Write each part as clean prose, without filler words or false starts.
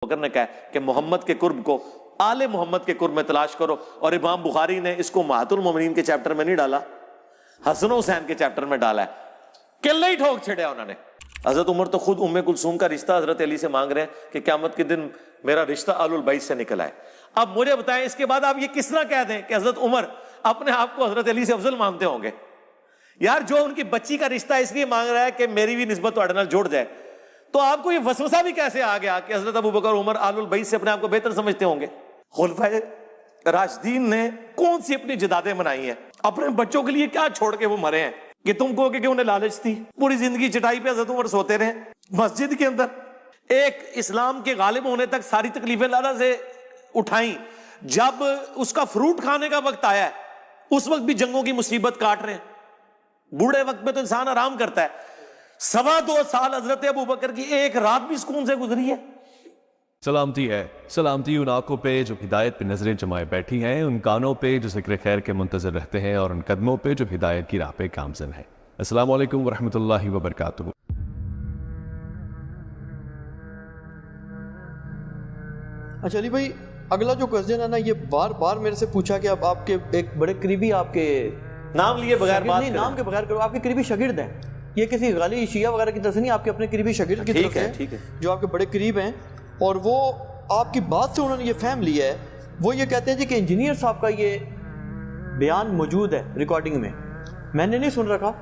بکر نے کہا کہ محمد کے قرب کو آل محمد کے قرب میں تلاش کرو، اور امام بخاری نے اس کو امہات المومنین کے چیپٹر میں نہیں ڈالا، حسن و حسین کے چیپٹر میں ڈالا ہے، قلعہ ہی ٹھوک چھڑیا انہوں نے۔ حضرت عمر تو خود ام کلثوم کا رشتہ حضرت علی سے مانگ رہے ہیں کہ قیامت کے دن میرا رشتہ آل البیت سے نکل آئے۔ اب مجھے بتائیں اس کے بعد آپ یہ کس طرح کہہ دیں کہ حضرت عمر اپنے آپ کو حضرت علی سے افضل مانتے ہوں گے؟ یار جو ان کی بچی کا رشتہ اس لیے مانگ رہا ہے کہ میری بھی نسبت تو نال جڑ جائے، تو آپ کو یہ وسوسہ بھی کیسے آ گیا کہ حضرت ابو بکر عمر آل البیت سے اپنے آپ کو بہتر سمجھتے ہوں گے؟ خلفائے راشدین نے کون سی اپنی جدادیں منائی ہیں؟ اپنے بچوں کے لیے کیا چھوڑ کے وہ مرے ہیں کہ تم کو کہ انہیں لالچ تھی؟ پوری زندگی چٹائی پہ حضرت عمر سوتے رہے مسجد کے اندر، ایک اسلام کے غالب ہونے تک ساری تکلیفیں اللہ سے اٹھائیں، جب اس کا فروٹ کھانے کا وقت آیا ہے اس وقت بھی جنگوں کی مصیبت کاٹ رہے ہیں۔ بوڑھے وقت میں تو انسان آرام کرتا ہے، 2.25 سال حضرت ابو بکر کی ایک رات بھی سکون سے گزری ہے۔ سلامتی ہے، سلامتی ان آنکھوں پہ جو ہدایت پہ نظریں جمائے بیٹھی ہیں، ان کانوں پہ جو ذکر خیر کے منتظر رہتے ہیں، اور ان قدموں پہ جو ہدایت کی راہ پہ گامزن ہیں۔ السلام علیکم ورحمۃ اللہ وبرکاتہ۔ اچھا علی بھائی، اگلا جو کوسچن ہے نا، یہ بار بار میرے سے پوچھا کہ اب آپ کے ایک بڑے قریبی، آپ کے نام لیے بغیر بات نہیں، نام کے بغیر کرو، آپ کے قریبی شاگرد ہیں، یہ کسی غالی شیعہ وغیرہ کی طرف سے نہیں، آپ کے اپنے قریبی شاگرد کی طرف سے جو آپ کے بڑے قریب ہیں، اور وہ آپ کی بات سے انہوں نے یہ فہم لیا ہے، وہ یہ کہتے ہیں جی کہ انجینئر صاحب کا یہ بیان موجود ہے ریکارڈنگ میں نے نہیں سن رکھا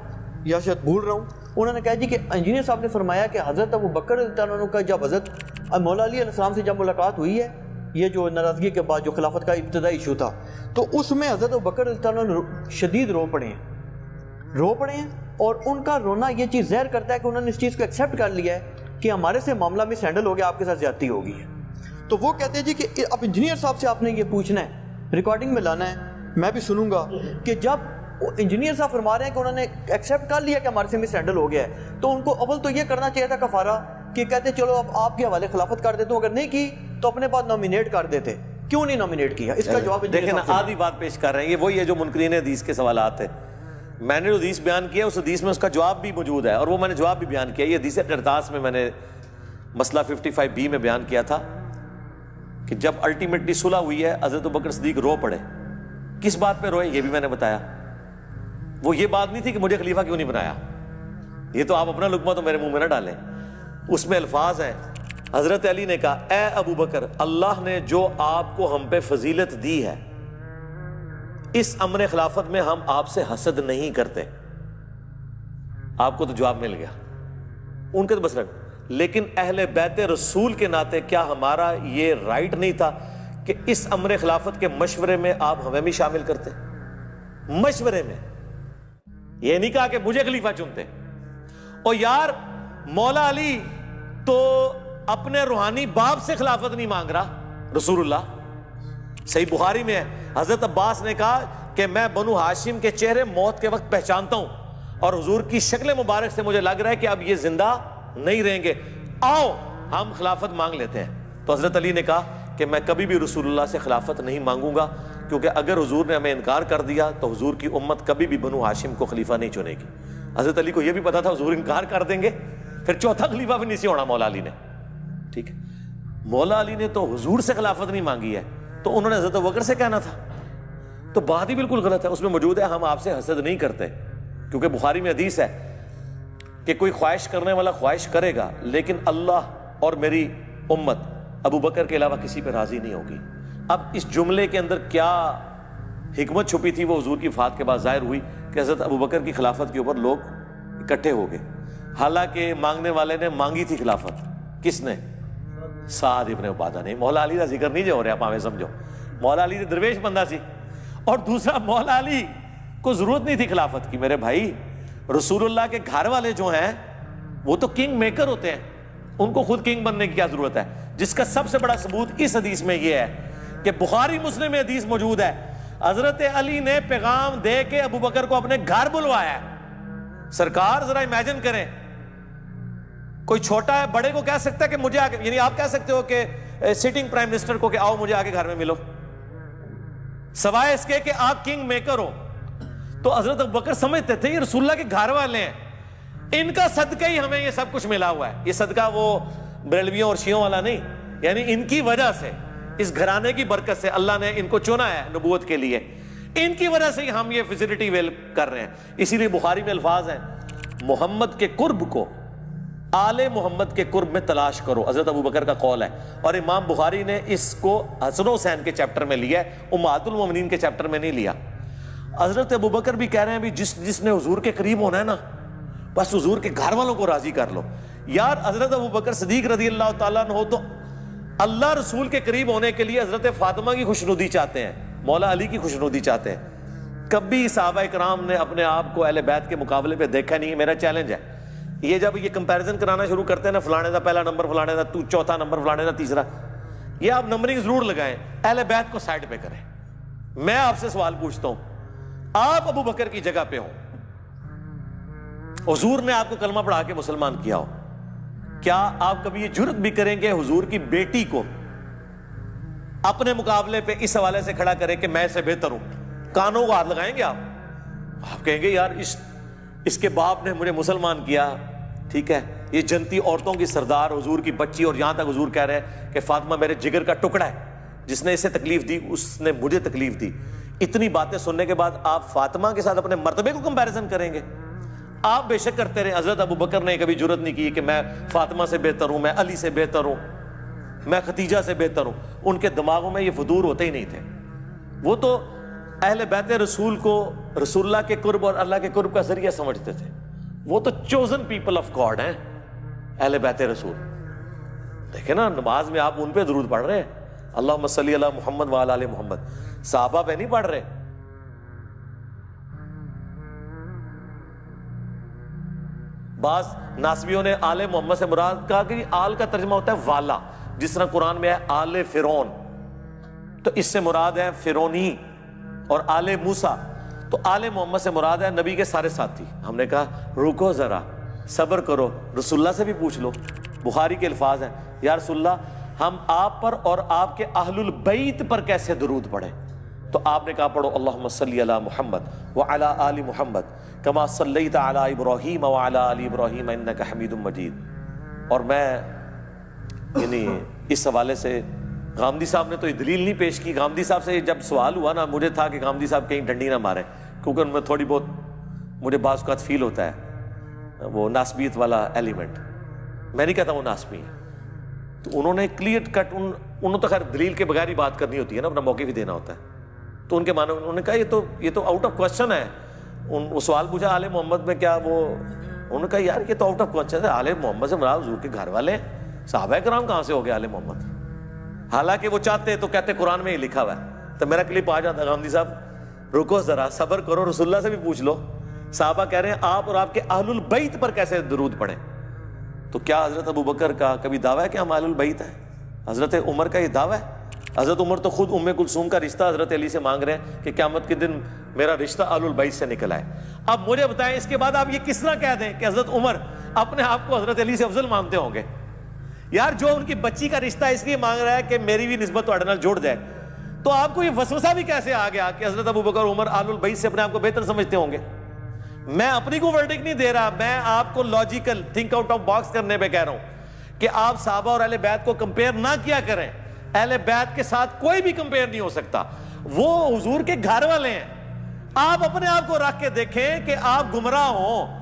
یا شاید بھول رہا ہوں، انہوں نے کہا جی کہ انجینئر صاحب نے فرمایا کہ حضرت ابو بکر رضی اللہ عنہ کا جب حضرت مولا علی علیہ السلام سے جب ملاقات ہوئی ہے، یہ جو ناراضگی کے بعد جو خلافت کا ابتدائی ایشو تھا، تو اس میں حضرت ابو بکر رضی اللہ عنہ شدید رو پڑے ہیں، اور ان کا رونا یہ چیز ظاہر کرتا ہے کہ انہوں نے اس چیز کو ایکسیپٹ کر لیا ہے کہ ہمارے سے معاملہ میں سینڈل ہو گیا، آپ کے ساتھ زیادتی ہو گئی ہے۔ تو وہ کہتے ہیں جی کہ اب انجینئر صاحب سے آپ نے یہ پوچھنا ہے، ریکارڈنگ میں لانا ہے، میں بھی سنوں گا کہ جب انجینئر صاحب فرما رہے ہیں کہ انہوں نے ایکسیپٹ کر لیا کہ ہمارے سے مس ہینڈل ہو گیا ہے، تو ان کو اول تو یہ کرنا چاہیے تھا کفارہ، کہ کہتے چلو اب آپ کے حوالے خلافت کر دیتا ہوں، اگر نہیں کی تو اپنے بعد نومینیٹ کر دیتے، کیوں نہیں نومینیٹ کیا؟ اس کا جواب دیکھیں نا، آدھی بات پیش کر رہے ہیں، یہ وہی ہے جو منکرین حدیث کے سوالات ہیں۔ میں نے جو حدیث بیان کیا اس حدیث میں اس کا جواب بھی موجود ہے، اور وہ میں نے جواب بھی بیان کیا، یہ حدیث قرطاس میں نے مسئلہ 55B میں بیان کیا تھا کہ جب الٹیمیٹلی صلح ہوئی ہے حضرت ابوبکر صدیق رو پڑے۔ کس بات پہ روئے یہ بھی میں نے بتایا، وہ یہ بات نہیں تھی کہ مجھے خلیفہ کیوں نہیں بنایا، یہ تو آپ اپنا لقمہ تو میرے منہ میں نہ ڈالیں، اس میں الفاظ ہیں۔ حضرت علی نے کہا اے ابو بکر، اللہ نے جو آپ کو ہم پہ فضیلت دی ہے، اس امر خلافت میں ہم آپ سے حسد نہیں کرتے۔ آپ کو تو جواب مل گیا، ان کے تو بس رکھ، لیکن اہل بیت رسول کے ناطے کیا ہمارا یہ رائٹ نہیں تھا کہ اس امر خلافت کے مشورے میں آپ ہمیں بھی شامل کرتے؟ مشورے میں، یہ نہیں کہا کہ مجھے خلیفہ چنتے۔ اور یار مولا علی تو اپنے روحانی باپ سے خلافت نہیں مانگ رہا، رسول اللہ، صحیح بخاری میں ہے، حضرت عباس نے کہا کہ میں بنو ہاشم کے چہرے موت کے وقت پہچانتا ہوں، اور حضور کی شکل مبارک سے مجھے لگ رہا ہے کہ اب یہ زندہ نہیں رہیں گے، آؤ ہم خلافت مانگ لیتے ہیں۔ تو حضرت علی نے کہا کہ میں کبھی بھی رسول اللہ سے خلافت نہیں مانگوں گا، کیونکہ اگر حضور نے ہمیں انکار کر دیا تو حضور کی امت کبھی بھی بنو ہاشم کو خلیفہ نہیں چنے گی۔ حضرت علی کو یہ بھی پتا تھا حضور انکار کر دیں گے، پھر چوتھا خلیفہ بھی نہیں سی ہونا مولا علی نے، ٹھیک ہے۔ مولا علی نے تو حضور سے خلافت نہیں مانگی ہے، تو انہوں نے حضرت ابوبکر سے کہنا تھا، تو بات ہی بالکل غلط ہے۔ اس میں موجود ہے ہم آپ سے حسد نہیں کرتے، کیونکہ بخاری میں حدیث ہے کہ کوئی خواہش کرنے والا خواہش کرے گا، لیکن اللہ اور میری امت ابو بکر کے علاوہ کسی پہ راضی نہیں ہوگی۔ اب اس جملے کے اندر کیا حکمت چھپی تھی، وہ حضور کی وفات کے بعد ظاہر ہوئی کہ حضرت ابو بکر کی خلافت کے اوپر لوگ اکٹھے ہو گئے، حالانکہ مانگنے والے نے مانگی تھی خلافت، کس نے؟ سعد ابن عبادہ نے۔ مولا علی کا ذکر نہیں جو ہو رہا، آپ ہمیں سمجھو، مولا علی درویش بندہ سی، اور دوسرا مولا علی کو ضرورت نہیں تھی خلافت کی۔ میرے بھائی، رسول اللہ کے گھر والے جو ہیں وہ تو کنگ میکر ہوتے ہیں، ان کو خود کنگ بننے کی کیا ضرورت ہے؟ جس کا سب سے بڑا ثبوت اس حدیث میں یہ ہے کہ بخاری مسلم میں حدیث موجود ہے، حضرت علی نے پیغام دے کے ابو بکر کو اپنے گھر بلوایا ہے۔ سرکار ذرا امیجن کریں، کوئی چھوٹا ہے بڑے کو کہہ سکتا ہے کہ مجھے آگے، یعنی آپ کہہ سکتے ہو کہ سٹنگ پرائم منسٹر کو کہ آؤ مجھے آگے گھر میں ملو، سوائے اس کے کہ آپ کنگ میکر ہو؟ تو حضرت ابوبکر سمجھتے تھے یہ رسول اللہ کے گھر والے ہیں، ان کا صدقہ ہی ہمیں یہ سب کچھ ملا ہوا ہے۔ یہ صدقہ وہ بریلویوں اور شیعوں والا نہیں، یعنی ان کی وجہ سے، اس گھرانے کی برکت سے اللہ نے ان کو چنا ہے نبوت کے لیے، ان کی وجہ سے ہم یہ فیسلٹی ویل کر رہے ہیں۔ اسی لیے بخاری میں الفاظ ہیں محمد کے قرب کو آل محمد کے قرب میں تلاش کرو، حضرت ابو بکر کا قول ہے، اور امام بخاری نے اس کو حسن و حسین کے چیپٹر میں لیا ہے، امہات المومنین کے چیپٹر میں نہیں لیا۔ حضرت ابو بکر بھی کہہ رہے ہیں بھی جس نے حضور کے قریب ہونا ہے نا، بس حضور کے گھر والوں کو راضی کر لو۔ یار حضرت ابو بکر صدیق رضی اللہ تعالیٰ عنہ تو اللہ رسول کے قریب ہونے کے لیے حضرت فاطمہ کی خوشنودی چاہتے ہیں، مولا علی کی خوشنودی چاہتے ہیں۔ کبھی صحابہ کرام نے اپنے آپ کو اہل بیت کے مقابلے پہ دیکھا نہیں ہے۔ میرا چیلنج ہے، یہ جب یہ کمپیریزن کرانا شروع کرتے ہیں نا، فلانے دا پہلا نمبر، فلانے دا چوتھا نمبر، فلانے دا تیسرا، یہ آپ نمبرنگ ضرور لگائیں، اہل بیت کو سائڈ پہ کریں۔ میں آپ سے سوال پوچھتا ہوں، آپ ابو بکر کی جگہ پہ ہوں، حضور نے آپ کو کلمہ پڑھا کے مسلمان کیا ہو، کیا آپ کبھی یہ جرت بھی کریں گے حضور کی بیٹی کو اپنے مقابلے پہ اس حوالے سے کھڑا کریں کہ میں اس سے بہتر ہوں؟ کانوں کو ہاتھ لگائیں گے آپ کہیں گے یار اس کے باپ نے مجھے مسلمان کیا، ٹھیک ہے، یہ جنتی عورتوں کی سردار، حضور کی بچی، اور یہاں تک حضور کہہ رہے ہیں کہ فاطمہ میرے جگر کا ٹکڑا ہے، جس نے اسے تکلیف دی اس نے مجھے تکلیف دی۔ اتنی باتیں سننے کے بعد آپ فاطمہ کے ساتھ اپنے مرتبے کو کمپیریزن کریں گے؟ آپ بے شک کرتے رہے، حضرت ابو بکر نے کبھی جرت نہیں کی کہ میں فاطمہ سے بہتر ہوں، میں علی سے بہتر ہوں، میں ختیجہ سے بہتر ہوں۔ ان کے دماغوں میں یہ فدور ہوتے ہی نہیں تھے۔ وہ تو اہل بیت رسول کو رسول اللہ کے قرب اور اللہ کے قرب کا ذریعہ سمجھتے تھے۔ وہ تو چوزن پیپل آف گاڈ ہیں اہل بیت رسول۔ دیکھیں نا، نماز میں آپ ان پہ درود پڑھ رہے ہیں، اللہم صلی علی محمد وعلی آل محمد، صحابہ پہ نہیں پڑھ رہے۔ بعض ناسبیوں نے آل محمد سے مراد کہا کہ آل کا ترجمہ ہوتا ہے والا، جس طرح قرآن میں ہے آل فرعون، تو اس سے مراد ہے فرعونی، اور آل موسیٰ، تو آل محمد سے مراد ہے نبی کے سارے ساتھی۔ ہم نے کہا رکو ذرا، صبر کرو، رسول اللہ سے بھی پوچھ لو۔ بخاری کے الفاظ ہیں، یا رسول اللہ ہم آپ پر اور آپ کے اہل البیت پر کیسے درود پڑھیں؟ تو آپ نے کہا پڑھو اللہم صلی علی محمد وعلی آل محمد کما صلیت علی ابراہیم وعلی آل ابراہیم انک حمید مجید۔ اور میں یعنی اس حوالے سے غامدی صاحب نے تو یہ دلیل نہیں پیش کی۔ غامدی صاحب سے جب سوال ہوا نا، مجھے تھا کہ غامدی صاحب کہیں ڈنڈی نہ ماریں، کیونکہ ان میں تھوڑی بہت مجھے بعض اوقات فیل ہوتا ہے وہ ناسبیت والا ایلیمنٹ۔ میں نہیں کہتا وہ ناسبی ہے، تو انہوں نے کلیئر کٹ، انہوں تو خیر دلیل کے بغیر ہی بات کرنی ہوتی ہے نا، اپنا موقع بھی دینا ہوتا ہے، تو ان کے معنی انہوں نے کہا یہ تو آؤٹ آف کوشچن ہے۔ وہ سوال پوچھا آل محمد میں کیا، وہ انہوں نے کہا یار یہ تو آؤٹ آف کوشچن ہے، آل محمد سے مراد حضور کے گھر والے ہیں، صحابہ کرام کہاں سے ہو گئے آل محمد؟ حالانکہ وہ چاہتے تو کہتے قرآن میں ہی لکھا ہوا ہے۔ تو میرا کلپ آ جاتا، غامدی صاحب رکو ذرا، صبر کرو، رسول اللہ سے بھی پوچھ لو۔ صحابہ کہہ رہے ہیں آپ اور آپ کے اہل البیت پر کیسے درود پڑھیں؟ تو کیا حضرت ابو بکر کا کبھی دعویٰ ہے کہ ہم اہل البیت ہیں؟ حضرت عمر کا یہ دعویٰ ہے؟ حضرت عمر تو خود ام کلثوم کا رشتہ حضرت علی سے مانگ رہے ہیں کہ قیامت کے دن میرا رشتہ اہل البیت سے نکل آئے۔ اب مجھے بتائیں اس کے بعد آپ یہ کس طرح کہہ دیں کہ حضرت عمر اپنے آپ کو حضرت علی سے افضل مانتے ہوں گے؟ یار جو ان کی بچی کا رشتہ اس لیے مانگ رہا ہے کہ میری بھی نسبت تو نال جڑ جائے، تو آپ کو یہ وسوسہ بھی کیسے آ گیا کہ حضرت ابو بکر عمر اہل البیت سے اپنے آپ کو بہتر سمجھتے ہوں گے؟ میں اپنی کو ورڈکٹ نہیں دے رہا، میں آپ کو logical think out of box کرنے پہ کہہ رہا ہوں کہ آپ صحابہ اور اہل بیت کو کمپیئر نہ کیا کریں۔ اہل بیت کے ساتھ کوئی بھی کمپیئر نہیں ہو سکتا، وہ حضور کے گھر والے ہیں۔ آپ اپنے آپ کو رکھ کے دیکھیں کہ آپ گمراہ ہوں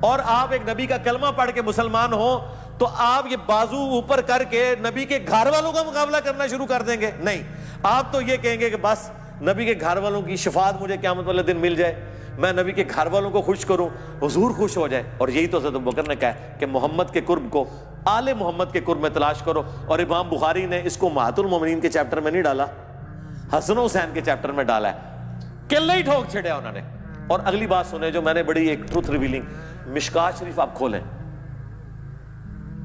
اور آپ ایک نبی کا کلمہ پڑھ کے مسلمان ہوں، تو آپ یہ بازو اوپر کر کے نبی کے گھر والوں کا مقابلہ کرنا شروع کر دیں گے؟ نہیں، آپ تو یہ کہیں گے کہ بس نبی کے گھر والوں کی شفاعت مجھے قیامت والے دن مل جائے، میں نبی کے گھر والوں کو خوش کروں، حضور خوش ہو جائے۔ اور یہی تو حضرت ابوبکر نے کہا کہ محمد کے قرب کو آل محمد کے قرب میں تلاش کرو، اور امام بخاری نے اس کو امہات المومنین کے چیپٹر میں نہیں ڈالا، حسن و حسین کے چیپٹر میں ڈالا ہے، قلعہ ہی ٹھوک چھڑیا انہوں نے۔ اور اگلی بات سنیں جو میں نے بڑی ایک ٹروتھ ریویلنگ، مشکات شریف آپ کھولیں،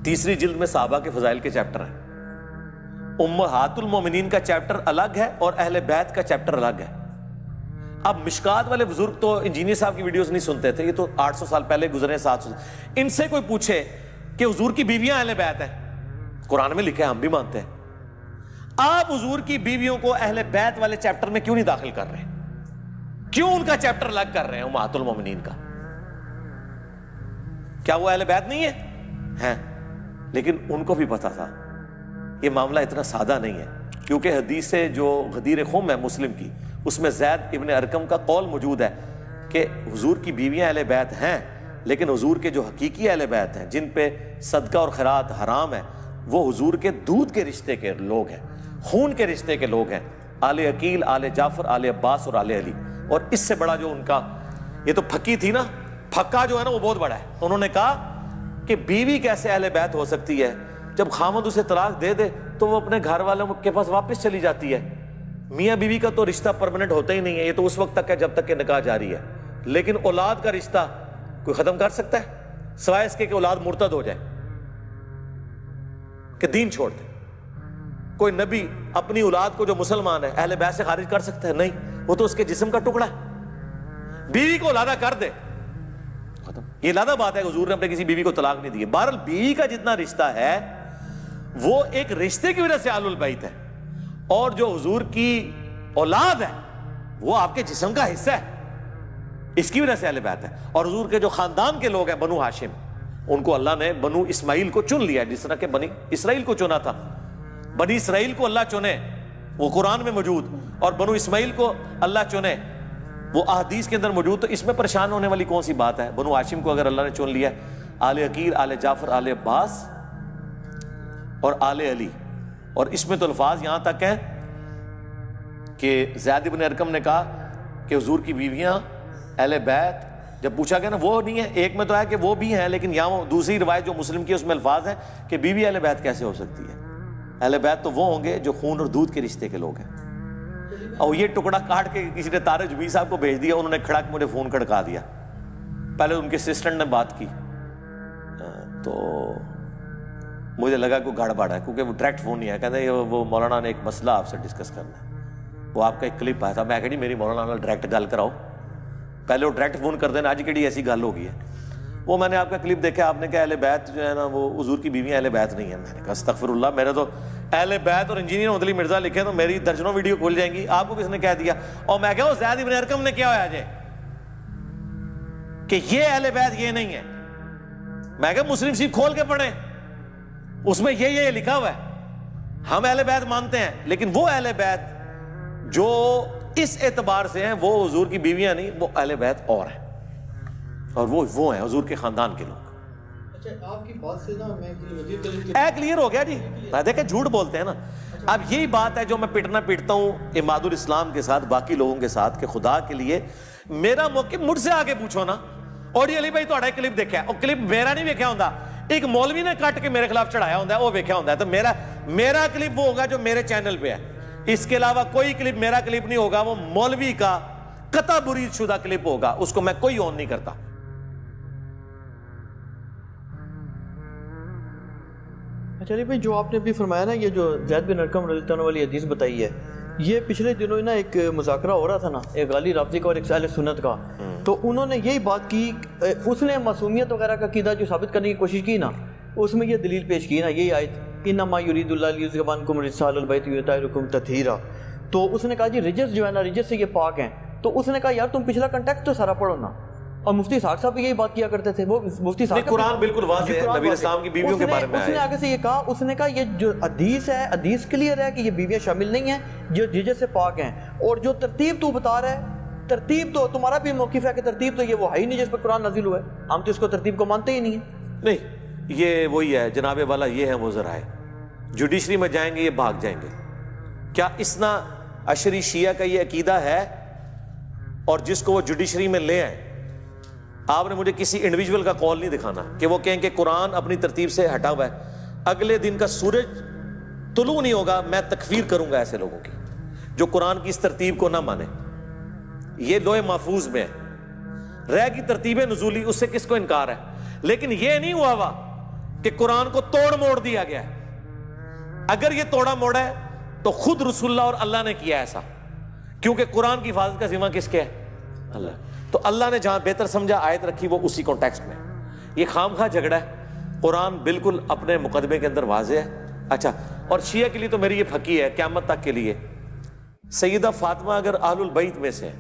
تیسری جلد میں صحابہ کے فضائل کے چیپٹر ہیں، امہات المومنین کا چیپٹر الگ ہے اور اہل بیت کا چیپٹر الگ ہے۔ اب مشکات والے بزرگ تو انجینئر صاحب کی ویڈیوز نہیں سنتے تھے، یہ تو 800 سال پہلے گزرے، 700 سال۔ ان سے کوئی پوچھے کہ حضور کی بیویاں اہل بیت ہیں، قرآن میں لکھا ہے، ہم بھی مانتے ہیں، آپ حضور کی بیویوں کو اہل بیت والے چیپٹر میں کیوں نہیں داخل کر رہے؟ کیوں ان کا چیپٹر الگ کر رہے ہیں امہات المومنین کا؟ کیا وہ اہل بیت نہیں ہے؟ ہیں، لیکن ان کو بھی پتا تھا یہ معاملہ اتنا سادہ نہیں ہے، کیونکہ حدیث سے جو غدیر خم ہے مسلم کی، اس میں زید ابن ارقم کا قول موجود ہے کہ حضور کی بیویاں اہل بیت ہیں، لیکن حضور کے جو حقیقی اہل بیت ہیں جن پہ صدقہ اور خیرات حرام ہے، وہ حضور کے دودھ کے رشتے کے لوگ ہیں، خون کے رشتے کے لوگ ہیں، آل عقیل، آل جعفر، آل عباس اور آل علی۔ اور اس سے بڑا جو ان کا، یہ تو پھکی تھی نا، پھکا جو ہے نا وہ بہت بڑا ہے۔ انہوں نے کہا کہ بیوی کیسے اہل بیت ہو سکتی ہے؟ جب خامد اسے طلاق دے دے تو وہ اپنے گھر والوں کے پاس واپس چلی جاتی ہے۔ میاں بیوی کا تو رشتہ پرماننٹ ہوتا ہی نہیں ہے، یہ تو اس وقت تک ہے جب تک کہ نکاح جاری ہے، لیکن اولاد کا رشتہ کوئی ختم کر سکتا ہے سوائے اس کے کہ اولاد مرتد ہو جائے، کہ دین چھوڑ دے۔ کوئی نبی اپنی اولاد کو جو مسلمان ہے اہل بیت سے خارج کر سکتا ہے؟ نہیں، وہ تو اس کے جسم کا ٹکڑا ہے۔ بیوی کو علادہ کر دے، ختم۔ یہ علادہ بات ہے، حضور نے اپنے کسی بیوی کو طلاق نہیں دی۔ بہرحال بیوی کا جتنا رشتہ ہے وہ ایک رشتے کی وجہ سے آل البیت ہے، اور جو حضور کی اولاد ہے وہ آپ کے جسم کا حصہ ہے، اس کی وجہ سے اہل بیت ہے۔ اور حضور کے جو خاندان کے لوگ ہیں بنو ہاشم، ان کو اللہ نے بنو اسماعیل کو چن لیا، جس طرح کہ بنی اسرائیل کو چنا تھا۔ بنی اسرائیل کو اللہ چنے، وہ قرآن میں موجود، اور بنو اسماعیل کو اللہ چنے، وہ احادیث کے اندر موجود۔ تو اس میں پریشان ہونے والی کون سی بات ہے؟ بنو ہاشم کو اگر اللہ نے چن لیا، آل عقیل، آل جعفر، آل عباس اور آل علی، اور اس میں تو الفاظ یہاں تک ہیں کہ زید بن ارقم نے کہا کہ حضور کی بیویاں اہل بیت، جب پوچھا گیا نا وہ نہیں ہے، ایک میں تو ہے کہ وہ بھی ہیں، لیکن یہاں دوسری روایت جو مسلم کی اس میں الفاظ ہیں کہ بیوی اہل بیت کیسے ہو سکتی ہے؟ اہل بیت تو وہ ہوں گے جو خون اور دودھ کے رشتے کے لوگ ہیں۔ اور یہ ٹکڑا کاٹ کے کسی نے طارق جمیل صاحب کو بھیج دیا، انہوں نے کھڑا کے مجھے فون کھڑکا دیا۔ پہلے ان کے اسسٹنٹ نے بات کی تو مجھے لگا کوئی گڑبڑ ہے، کیونکہ وہ ڈائریکٹ فون نہیں ہے، کہتے ہیں وہ مولانا نے ایک مسئلہ آپ سے ڈسکس کرنا ہے، وہ آپ کا ایک کلپ آیا تھا۔ میں کہا جی میری مولانا نے ڈائریکٹ گل کراؤ، پہلے وہ ڈائریکٹ فون کر دینا، آج کیڑی ایسی گل ہو گئی ہے۔ وہ میں نے آپ کا کلپ دیکھا، آپ نے کہا اہل بیت جو ہے نا وہ حضور کی بیویاں اہل بیت نہیں ہیں۔ میں نے کہا استغفر اللہ، میرے تو اہل بیت اور انجینئر عدلی مرزا لکھے تو میری درجنوں ویڈیو کھل جائیں گی، آپ کو کس نے کہہ دیا؟ اور میں کہا وہ زید بن ارقم نے کیا ہوا جے کہ یہ اہل بیت یہ نہیں ہے؟ میں کہا مسلم شریف کھول کے پڑھیں، اس میں یہ لکھا ہوا ہے۔ ہم اہل بیت مانتے ہیں، لیکن وہ اہل بیت جو اس اعتبار سے ہیں وہ حضور کی بیویاں نہیں، وہ اہل بیت اور ہیں، اور وہ ہیں حضور کے خاندان کے لوگ۔ اچھا، آپ کی بات سے نا میں کلیئر ہو گیا جی، دیکھیں جھوٹ بولتے ہیں نا۔ اب یہی بات ہے جو میں پیٹتا ہوں عماد الاسلام کے ساتھ، باقی لوگوں کے ساتھ، کہ خدا کے لیے میرا موقف مجھ سے آگے پوچھو نا۔ اور یہ علی بھائی تھوڑا کلپ دیکھا ہے، اور کلپ میرا نہیں ویکھیا ہوندا، ایک مولوی نے کٹ کے میرے خلاف چڑھایا ہوندا ہے، وہ ویکھیا ہوندا ہے۔ تو میرا کلپ وہ ہوگا جو میرے چینل پہ ہے، اس کے علاوہ کوئی کلپ میرا کلپ نہیں ہوگا، وہ مولوی کا قطع برید شدہ کلپ ہوگا، اس کو میں کوئی آن نہیں کرتا۔ اچھا بھائی، جو آپ نے ابھی فرمایا نا، یہ جو زید بن ارقم رضی اللہ عنہ والی حدیث بتائی ہے، یہ پچھلے دنوں نا ایک مذاکرہ ہو رہا تھا نا، ایک غالی رافضی کا اور ایک اہل سنت کا، تو انہوں نے یہی بات کی، اس نے معصومیت وغیرہ کا عقیدہ جو ثابت کرنے کی کوشش کی نا، اس میں یہ دلیل پیش کی نا، یہی آیت انما یرید اللہ لیذھب عنکم الرجس اہل البیت ویطہرکم تطہیرا۔ تو اس نے کہا جی رجس جو ہے نا، رجس سے یہ پاک ہیں۔ تو اس نے کہا یار تم پچھلا کنٹیکسٹ تو سارا پڑھو نا، اور مفتی صاحب صاحب بھی یہی بات کیا کرتے تھے، وہ مفتی صاحب قرآن بالکل واضح ہے، نبی اسلام کی بیویوں کے بارے میں اس نے آگے سے یہ کہا، اس نے کہا یہ جو حدیث ہے، حدیث کلیئر ہے کہ یہ بیویاں شامل نہیں ہیں جو رجس سے پاک ہیں، اور جو ترتیب تو بتا رہا ہے، ترتیب تو تمہارا بھی موقف ہے کہ ترتیب تو یہ وہ ہے ہی نہیں جس پر قرآن نازل ہوا ہے، ہم تو اس کو ترتیب کو مانتے ہی نہیں ہیں۔ نہیں، یہ وہی ہے جناب والا، یہ ہیں وہ ذرائع، جوڈیشری میں جائیں گے یہ بھاگ جائیں گے۔ کیا اسنا عشری شیعہ کا یہ عقیدہ ہے؟ اور جس کو وہ جوڈیشری میں لے آئیں، آپ نے مجھے کسی انڈیویجول کا قول نہیں دکھانا کہ وہ کہیں کہ قرآن اپنی ترتیب سے ہٹا ہوا ہے، اگلے دن کا سورج طلوع نہیں ہوگا میں تکفیر کروں گا ایسے لوگوں کی جو قرآن کی اس ترتیب کو نہ مانے۔ یہ لوح محفوظ میں ہے، رہ کی ترتیب نزولی، اس سے کس کو انکار ہے؟ لیکن یہ نہیں ہوا ہوا کہ قرآن کو توڑ موڑ دیا گیا ہے۔ اگر یہ توڑا موڑا ہے تو خود رسول اللہ اور اللہ نے کیا ایسا، کیونکہ قرآن کی حفاظت کا ذمہ کس کے ہے؟ اللہ۔ تو اللہ نے جہاں بہتر سمجھا آیت رکھی وہ اسی کانٹیکسٹ میں۔ یہ خام خواہ جھگڑا ہے، قرآن بالکل اپنے مقدمے کے اندر واضح ہے۔ اچھا، اور شیعہ کے لیے تو میری یہ پھکی ہے قیامت تک کے لیے، سیدہ فاطمہ اگر اہل البیت میں سے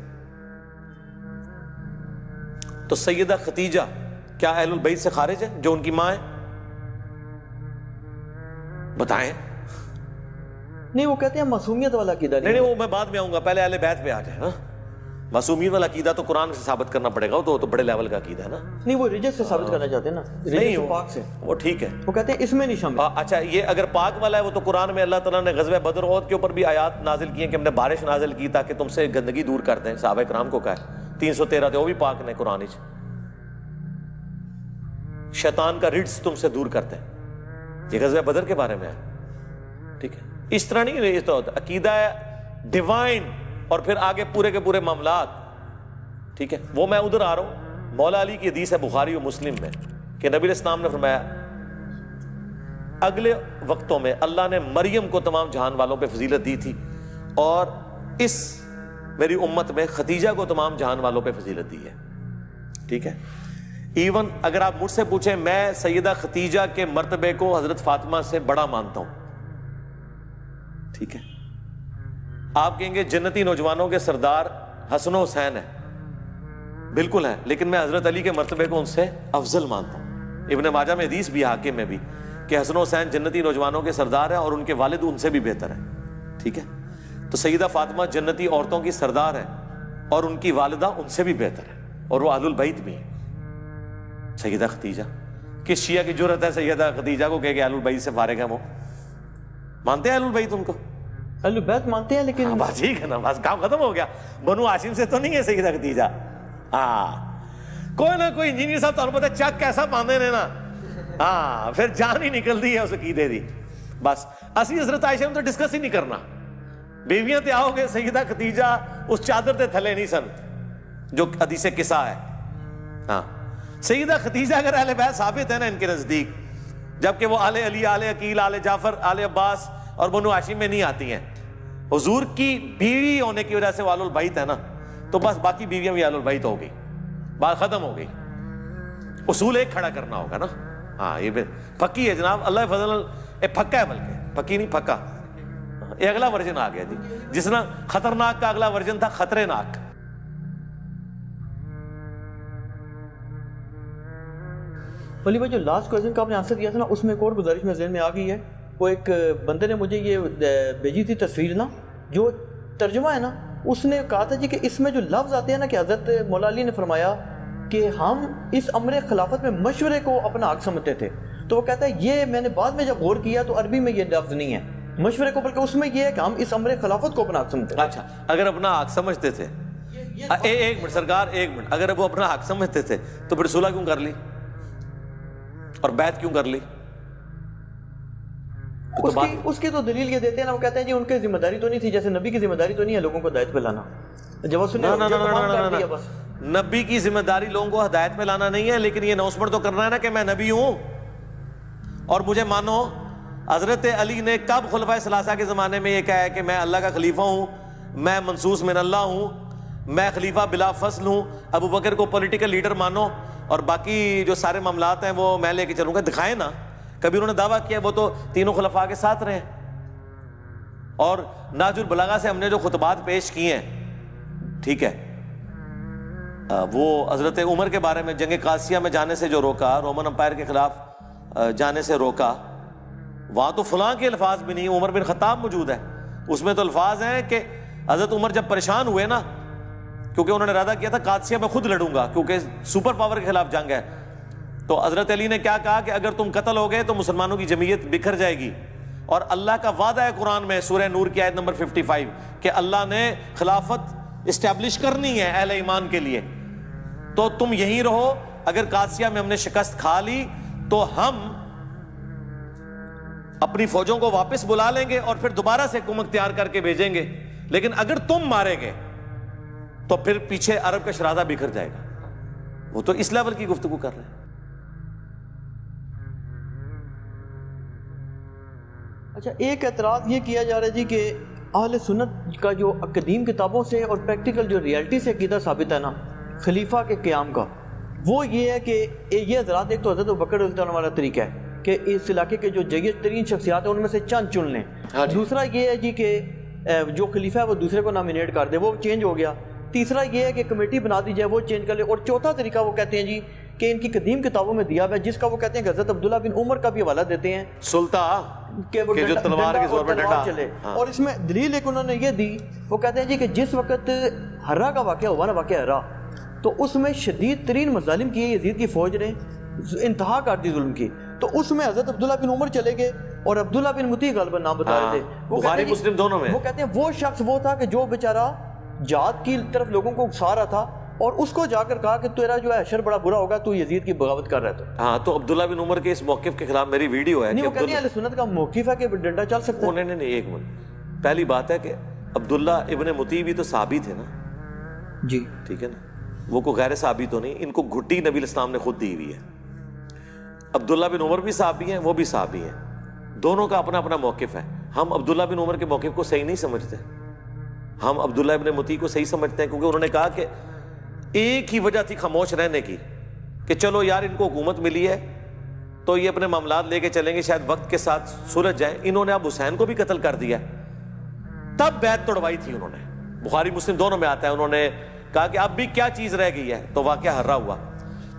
تو سیدہ خدیجہ کیا اہل البیت سے خارج ہے جو ان کی ماں ہے؟ بتائیں۔ نہیں وہ کہتے ہیں معصومیت والا عقیدہ نہیں وہ میں بعد میں آؤں گا, پہلے اہل بیت پہ آ جائے نا. معصومیت والا عقیدہ تو قرآن سے ثابت کرنا پڑے گا, وہ تو بڑے لیول کا عقیدہ ہے نا. نہیں وہ ریجس سے ثابت کرنا چاہتے ہیں نا, نہیں پاک سے, وہ ٹھیک ہے, وہ کہتے ہیں اس میں نہیں شامل. اچھا یہ اگر پاک والا ہے وہ تو قرآن میں اللہ تعالیٰ نے غزوہ بدر احد کے اوپر بھی آیات نازل کی ہیں کہ ہم نے بارش نازل کی تاکہ تم سے گندگی دور کر دیں. صحابہ کرام کو کہا ہے 313 تھے وہ بھی پاک نے قرآن ہی, شیطان کا رڈس تم سے دور کرتے ہیں. یہ غزوہ بدر کے بارے میں ہے, ٹھیک ہے. اس طرح نہیں, یہ تو عقیدہ ہے ڈیوائن اور پھر آگے پورے کے پورے معاملات, ٹھیک ہے. وہ میں ادھر آ رہا ہوں, مولا علی کی حدیث ہے بخاری و مسلم میں کہ نبی علیہ السلام نے فرمایا اگلے وقتوں میں اللہ نے مریم کو تمام جہان والوں پہ فضیلت دی تھی اور اس میری امت میں ختیجہ کو تمام جہان والوں پہ فضیلت دی ہے, ٹھیک ہے. ایون اگر آپ مجھ سے پوچھیں میں سیدہ ختیجہ کے مرتبے کو حضرت فاطمہ سے بڑا مانتا ہوں, ٹھیک ہے. آپ کہیں گے جنتی نوجوانوں کے سردار حسن و حسین ہے, بالکل ہے, لیکن میں حضرت علی کے مرتبے کو ان سے افضل مانتا ہوں. ابن ماجہ میں حدیث بھی حاکم میں بھی کہ حسن و حسین جنتی نوجوانوں کے سردار ہیں اور ان کے والد ان سے بھی بہتر ہیں, ٹھیک ہے. تو سیدہ فاطمہ جنتی عورتوں کی سردار ہیں اور ان کی والدہ ان سے بھی بہتر ہے اور وہ اہل البیت بھی ہیں. سیدہ ختیجہ, کس شیعہ کی جرأت ہے سیدہ ختیجہ کو کہ اہل البیت سے فارغ ہیں؟ وہ مانتے ہیں اہل البیت ان کو, اہل بیت مانتے ہیں لیکن بس ٹھیک ہے نا, بس کام ختم ہو گیا. بنو ہاشم سے تو نہیں ہے سیدہ ختیجہ. ہاں کوئی نہ کوئی انجینئر صاحب تو پتہ چک کیسا باندھے نے نا, ہاں پھر جان ہی نکل دی ہے اس عقیدے دی. بس اسی حضرت عائشہ میں تو ڈسکس ہی نہیں کرنا. بیویاں تے آؤ گے سیدہ ختیجہ اس چادر تے تھلے نہیں سن جو حدیث قصہ ہے. ہاں سیدہ ختیجہ اگر اہل بیت ثابت ہے نا ان کے نزدیک, جبکہ وہ آل علی, آل عقیل, آل جعفر, آل عباس اور بنو ہاشم میں نہیں آتی ہیں. حضور کی بیوی ہونے کی وجہ سے وہ آل البیت ہے نا, تو بس باقی بیویاں بھی آل البیت ہو گئی, بات ختم ہو گئی. اصول ایک کھڑا کرنا ہوگا نا. ہاں یہ پکی ہے جناب, اللہ فضل, پکا ہے بلکہ پکی نہیں پکا. یہ اگلا ورژن آ گیا جی, جس طرح خطرناک کا اگلا ورژن تھا خطرے ناک. ولی بھائی جو لاسٹ کوئسچن کا آپ نے آنسر دیا تھا نا, اس میں ایک اور گزارش میں ذہن میں آ گئی ہے. وہ ایک بندے نے مجھے یہ بھیجی تھی تصویر نا, جو ترجمہ ہے نا, اس نے کہا تھا جی کہ اس میں جو لفظ آتے ہیں نا کہ حضرت مولا علی نے فرمایا کہ ہم اس امر خلافت میں مشورے کو اپنا حق سمجھتے تھے. تو وہ کہتا ہے یہ میں نے بعد میں جب غور کیا تو عربی میں یہ لفظ نہیں ہے مشورے کو, بلکہ اس میں یہ ہے کہ ہم اس امر خلافت کو اپنا حق سمجھتے تھے. اچھا اگر اپنا حق سمجھتے تھے, ایک منٹ سرکار, ایک منٹ, اگر وہ اپنا حق سمجھتے تھے تو پھر صلح کیوں کر لی اور بیعت کیوں کر لی؟ اس کی تو دلیل یہ دیتے ہیں نا, وہ کہتے ہیں جی ان کی ذمہ داری تو نہیں تھی, جیسے نبی کی ذمہ داری تو نہیں ہے لوگوں کو ہدایت پہ لانا. جب سنیں نبی کی ذمہ داری لوگوں کو ہدایت پہ لانا نہیں ہے, لیکن یہ اناؤنسمنٹ تو کرنا ہے نا کہ میں نبی ہوں اور مجھے مانو. حضرت علی نے کب خلفائے ثلاثہ کے زمانے میں یہ کہا ہے کہ میں اللہ کا خلیفہ ہوں, میں منصوص من اللہ ہوں, میں خلیفہ بلا فصل ہوں. ابو بکر کو پولیٹیکل لیڈر مانو اور باقی جو سارے معاملات ہیں وہ میں لے کے چلوں گا. دکھائیں نا کبھی انہوں نے دعویٰ کیا وہ تو تینوں خلفاء کے ساتھ رہے. اور نہج البلاغہ سے ہم نے جو خطبات پیش کیے ہیں, ٹھیک ہے, وہ حضرت عمر کے بارے میں جنگ قادسیہ میں جانے سے جو روکا, رومن امپائر کے خلاف جانے سے روکا, وہاں تو فلاں کے الفاظ بھی نہیں, عمر بن خطاب موجود ہے. اس میں تو الفاظ ہیں کہ حضرت عمر جب پریشان ہوئے نا, کیونکہ انہوں نے ارادہ کیا تھا قادسیہ میں خود لڑوں گا کیونکہ سپر پاور کے خلاف جنگ ہے, تو حضرت علی نے کیا کہا کہ اگر تم قتل ہو گئے تو مسلمانوں کی جمعیت بکھر جائے گی. اور اللہ کا وعدہ ہے قرآن میں سورہ نور کی آیت نمبر 55 کہ اللہ نے خلافت اسٹیبلش کرنی ہے اہل ایمان کے لیے, تو تم یہیں رہو. اگر قادسیہ میں ہم نے شکست کھا لی تو ہم اپنی فوجوں کو واپس بلا لیں گے اور پھر دوبارہ سے حکومت تیار کر کے بھیجیں گے, لیکن اگر تم مارے گے تو پھر پیچھے عرب کا شرادہ بکھر جائے گا. وہ تو اس لیول کی گفتگو کر رہے ہیں. اچھا ایک اعتراض یہ کیا جا رہا ہے جی کہ اہل سنت کا جو قدیم کتابوں سے اور پریکٹیکل جو ریالٹی سے عقیدہ ثابت ہے نا خلیفہ کے قیام کا, وہ یہ ہے کہ یہ حضرات, ایک تو حضرت ابوبکر رضی اللہ عنہ والا طریقہ ہے کہ اس علاقے کے جو جید ترین شخصیات ہیں ان میں سے چند چن لیں. دوسرا یہ ہے جی کہ جو خلیفہ ہے وہ دوسرے کو نامینیٹ کر دے, وہ چینج ہو گیا. تیسرا یہ ہے کہ کمیٹی بنا دی جائے, وہ چینج کر لے. اور چوتھا طریقہ وہ کہتے ہیں جی کہ ان کی قدیم کتابوں میں دیا ہوا ہے, جس کا وہ کہتے ہیں کہ حضرت عبداللہ بن عمر کا بھی حوالہ دیتے ہیں. سلطان کہ وہ جو تلوار کے زور پہ ڈنڈا چلے. اور اس میں دلیل ایک انہوں نے یہ دی, وہ کہتے ہیں جی کہ جس وقت ہرا کا واقعہ ہوا نا, واقعہ ہرا, تو اس میں شدید ترین مظالم کیے یزید کی فوج نے, انتہا کر دی ظلم کی, تو اس میں حضرت عبداللہ بن عمر چلے گئے اور عبداللہ بن مطیع غالباً نام بتا رہے تھے, بخاری مسلم دونوں میں. وہ کہتے ہیں وہ شخص وہ تھا کہ جو بیچارہ جہاد کی طرف لوگوں کو اکسا رہا تھا, اور اس کو جا کر کہا کہ تیرا جو ہے حشر بڑا برا ہوگا, تو یزید کی بغاوت کر رہا ہے. ہاں, تو عبداللہ بن عمر کے اس موقف کے خلاف میری ویڈیو ہے. نہیں, وہ کہتے ہیں اہل سنت کا موقف ہے کہ ڈنڈا چل سکتا ہے. نہیں, ایک منٹ. پہلی بات ہے کہ عبداللہ ابن مطیع بھی تو صحابی تھے نا جی, ٹھیک ہے نا, وہ کو غیر صحابی تو نہیں. ان کو گھٹی نبی الاسلام نے خود دی ہوئی ہے. عبداللہ بن عمر بھی صحابی ہیں, وہ بھی صحابی ہیں, دونوں کا اپنا اپنا موقف ہے. ہم عبداللہ بن عمر کے موقف کو صحیح نہیں سمجھتے, ہم عبداللہ ابن مطیع کو صحیح سمجھتے ہیں, کیونکہ انہوں نے کہا کہ ایک ہی وجہ تھی خاموش رہنے کی کہ چلو یار ان کو حکومت ملی ہے تو یہ اپنے معاملات لے کے چلیں گے, شاید وقت کے ساتھ سلجھ جائیں. انہوں نے اب حسین کو بھی قتل کر دیا, تب بیعت توڑوائی تھی انہوں نے. بخاری مسلم دونوں میں آتا ہے, انہوں نے کہا کہ اب بھی کیا چیز رہ گئی ہے, تو واقعہ ہرا ہوا.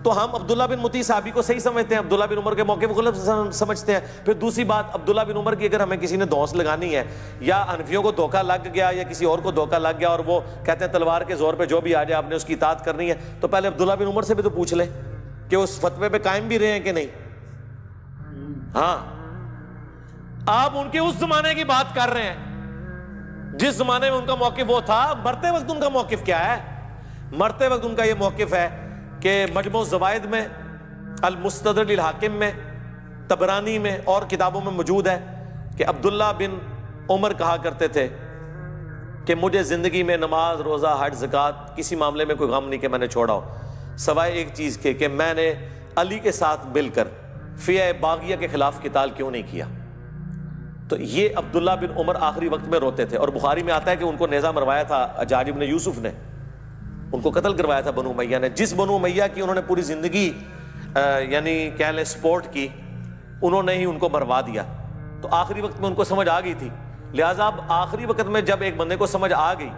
تو ہم عبداللہ بن مطیع صحابی کو صحیح سمجھتے ہیں, عبداللہ بن عمر کے موقع کو غلط سمجھتے ہیں. پھر دوسری بات, عبداللہ بن عمر کی اگر ہمیں کسی نے دھونس لگانی ہے, یا حنفیوں کو دھوکہ لگ گیا یا کسی اور کو دھوکہ لگ گیا اور وہ کہتے ہیں تلوار کے زور پہ جو بھی آ جائے آپ نے اس کی اطاعت کرنی ہے, تو پہلے عبداللہ بن عمر سے بھی تو پوچھ لیں کہ اس فتوے پہ قائم بھی رہے ہیں کہ نہیں. ہاں, آپ ان کے اس زمانے کی بات کر رہے ہیں جس زمانے میں ان کا موقف وہ تھا. مرتے وقت ان کا موقف کیا ہے؟ مرتے وقت ان کا یہ موقف ہے کہ مجموع الزوائد میں, المستدرک للحاکم میں, طبرانی میں اور کتابوں میں موجود ہے کہ عبداللہ بن عمر کہا کرتے تھے کہ مجھے زندگی میں نماز, روزہ, حج, زکوٰۃ کسی معاملے میں کوئی غم نہیں کہ میں نے چھوڑا ہو, سوائے ایک چیز کے کہ میں نے علی کے ساتھ مل کر فیہ باغیہ کے خلاف قتال کیوں نہیں کیا. تو یہ عبداللہ بن عمر آخری وقت میں روتے تھے. اور بخاری میں آتا ہے کہ ان کو نیزہ مروایا تھا حجاج بن یوسف نے, ان کو قتل کروایا تھا بنو امیہ نے, جس بنو امیہ کی انہوں نے پوری زندگی یعنی کہہ لیں سپورٹ کی, انہوں نے ہی ان کو مروا دیا. تو آخری وقت میں ان کو سمجھ آ گئی تھی. لہٰذا اب آخری وقت میں جب ایک بندے کو سمجھ آ گئی,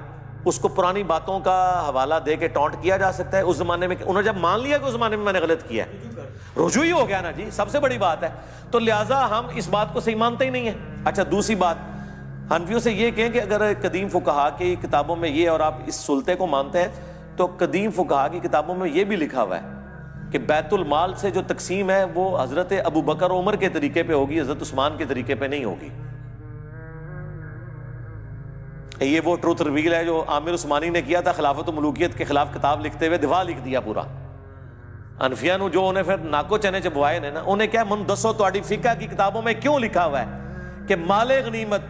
اس کو پرانی باتوں کا حوالہ دے کے ٹونٹ کیا جا سکتا ہے. اس زمانے میں انہوں نے جب مان لیا کہ اس زمانے میں میں نے غلط کیا ہے, رجوع ہی ہو گیا نا جی, سب سے بڑی بات ہے. تو لہٰذا ہم اس بات کو صحیح مانتے ہی نہیں ہیں. اچھا, دوسری بات, حنفیوں سے یہ کہیں کہ اگر قدیم فقہا کی کتابوں میں یہ, اور آپ اس سلطے کو مانتے ہیں, تو قدیم فقہا کی کتابوں میں یہ بھی لکھا ہوا ہے کہ بیت المال سے جو تقسیم ہے وہ حضرت ابو بکر عمر کے طریقے پہ ہوگی, حضرت عثمان کے طریقے پہ نہیں ہوگی. یہ وہ ٹروتھ ریویل ہے جو عامر عثمانی نے کیا تھا خلافت و ملوکیت کے خلاف کتاب لکھتے ہوئے, دفاع لکھ دیا پورا. انفیاء نو جو انہیں پھر ناکو چنے چبوائے نے نا, انہیں کیا من دسو تواڈی فقہ کی کتابوں میں کیوں لکھا ہوا ہے کہ مال غنیمت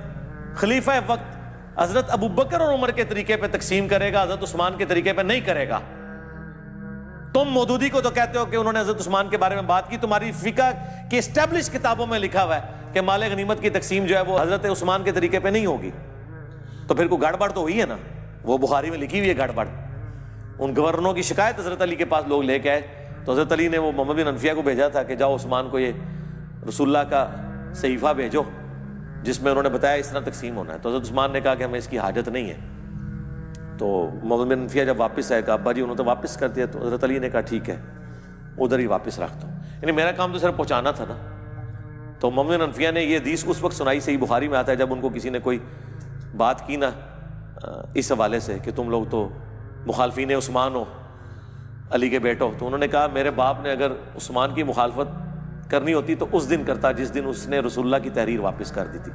خلیفہ وقت حضرت ابو بکر اور عمر کے طریقے پہ تقسیم کرے گا, حضرت عثمان کے طریقے پہ نہیں کرے گا. تم مودودی کو تو کہتے ہو کہ انہوں نے حضرت عثمان کے بارے میں بات کی, تمہاری فقہ کی اسٹیبلش کتابوں میں لکھا ہوا ہے کہ مال غنیمت کی تقسیم جو ہے وہ حضرت عثمان کے طریقے پہ نہیں ہوگی. تو پھر کوئی گڑبڑ تو ہوئی ہے نا, وہ بخاری میں لکھی ہوئی ہے گڑبڑ. ان گورنروں کی شکایت حضرت علی کے پاس لوگ لے کے آئے, تو حضرت علی نے وہ محمد بن انفیہ کو بھیجا تھا کہ جاؤ عثمان کو یہ رسول اللہ کا صحیفہ بھیجو جس میں انہوں نے بتایا اس طرح تقسیم ہونا ہے. تو حضرت عثمان نے کہا کہ ہمیں اس کی حاجت نہیں ہے. تو محمد بن انفیہ جب واپس آئے, کہا ابا جی انہوں نے واپس کر دیا. تو حضرت علی نے کہا ٹھیک ہے ادھر ہی واپس رکھ دو, یعنی میرا کام تو صرف پہنچانا تھا نا. تو محمد بن انفیہ نے یہ حدیث اس وقت سنائی, صحیح بخاری میں آتا ہے, جب ان کو کسی نے کوئی بات کی نا اس حوالے سے کہ تم لوگ تو مخالفین عثمان ہو, علی کے بیٹو. تو انہوں نے کہا میرے باپ نے اگر عثمان کی مخالفت کرنی ہوتی تو اس دن کرتا جس دن اس نے رسول اللہ کی تحریر واپس کر دی تھی.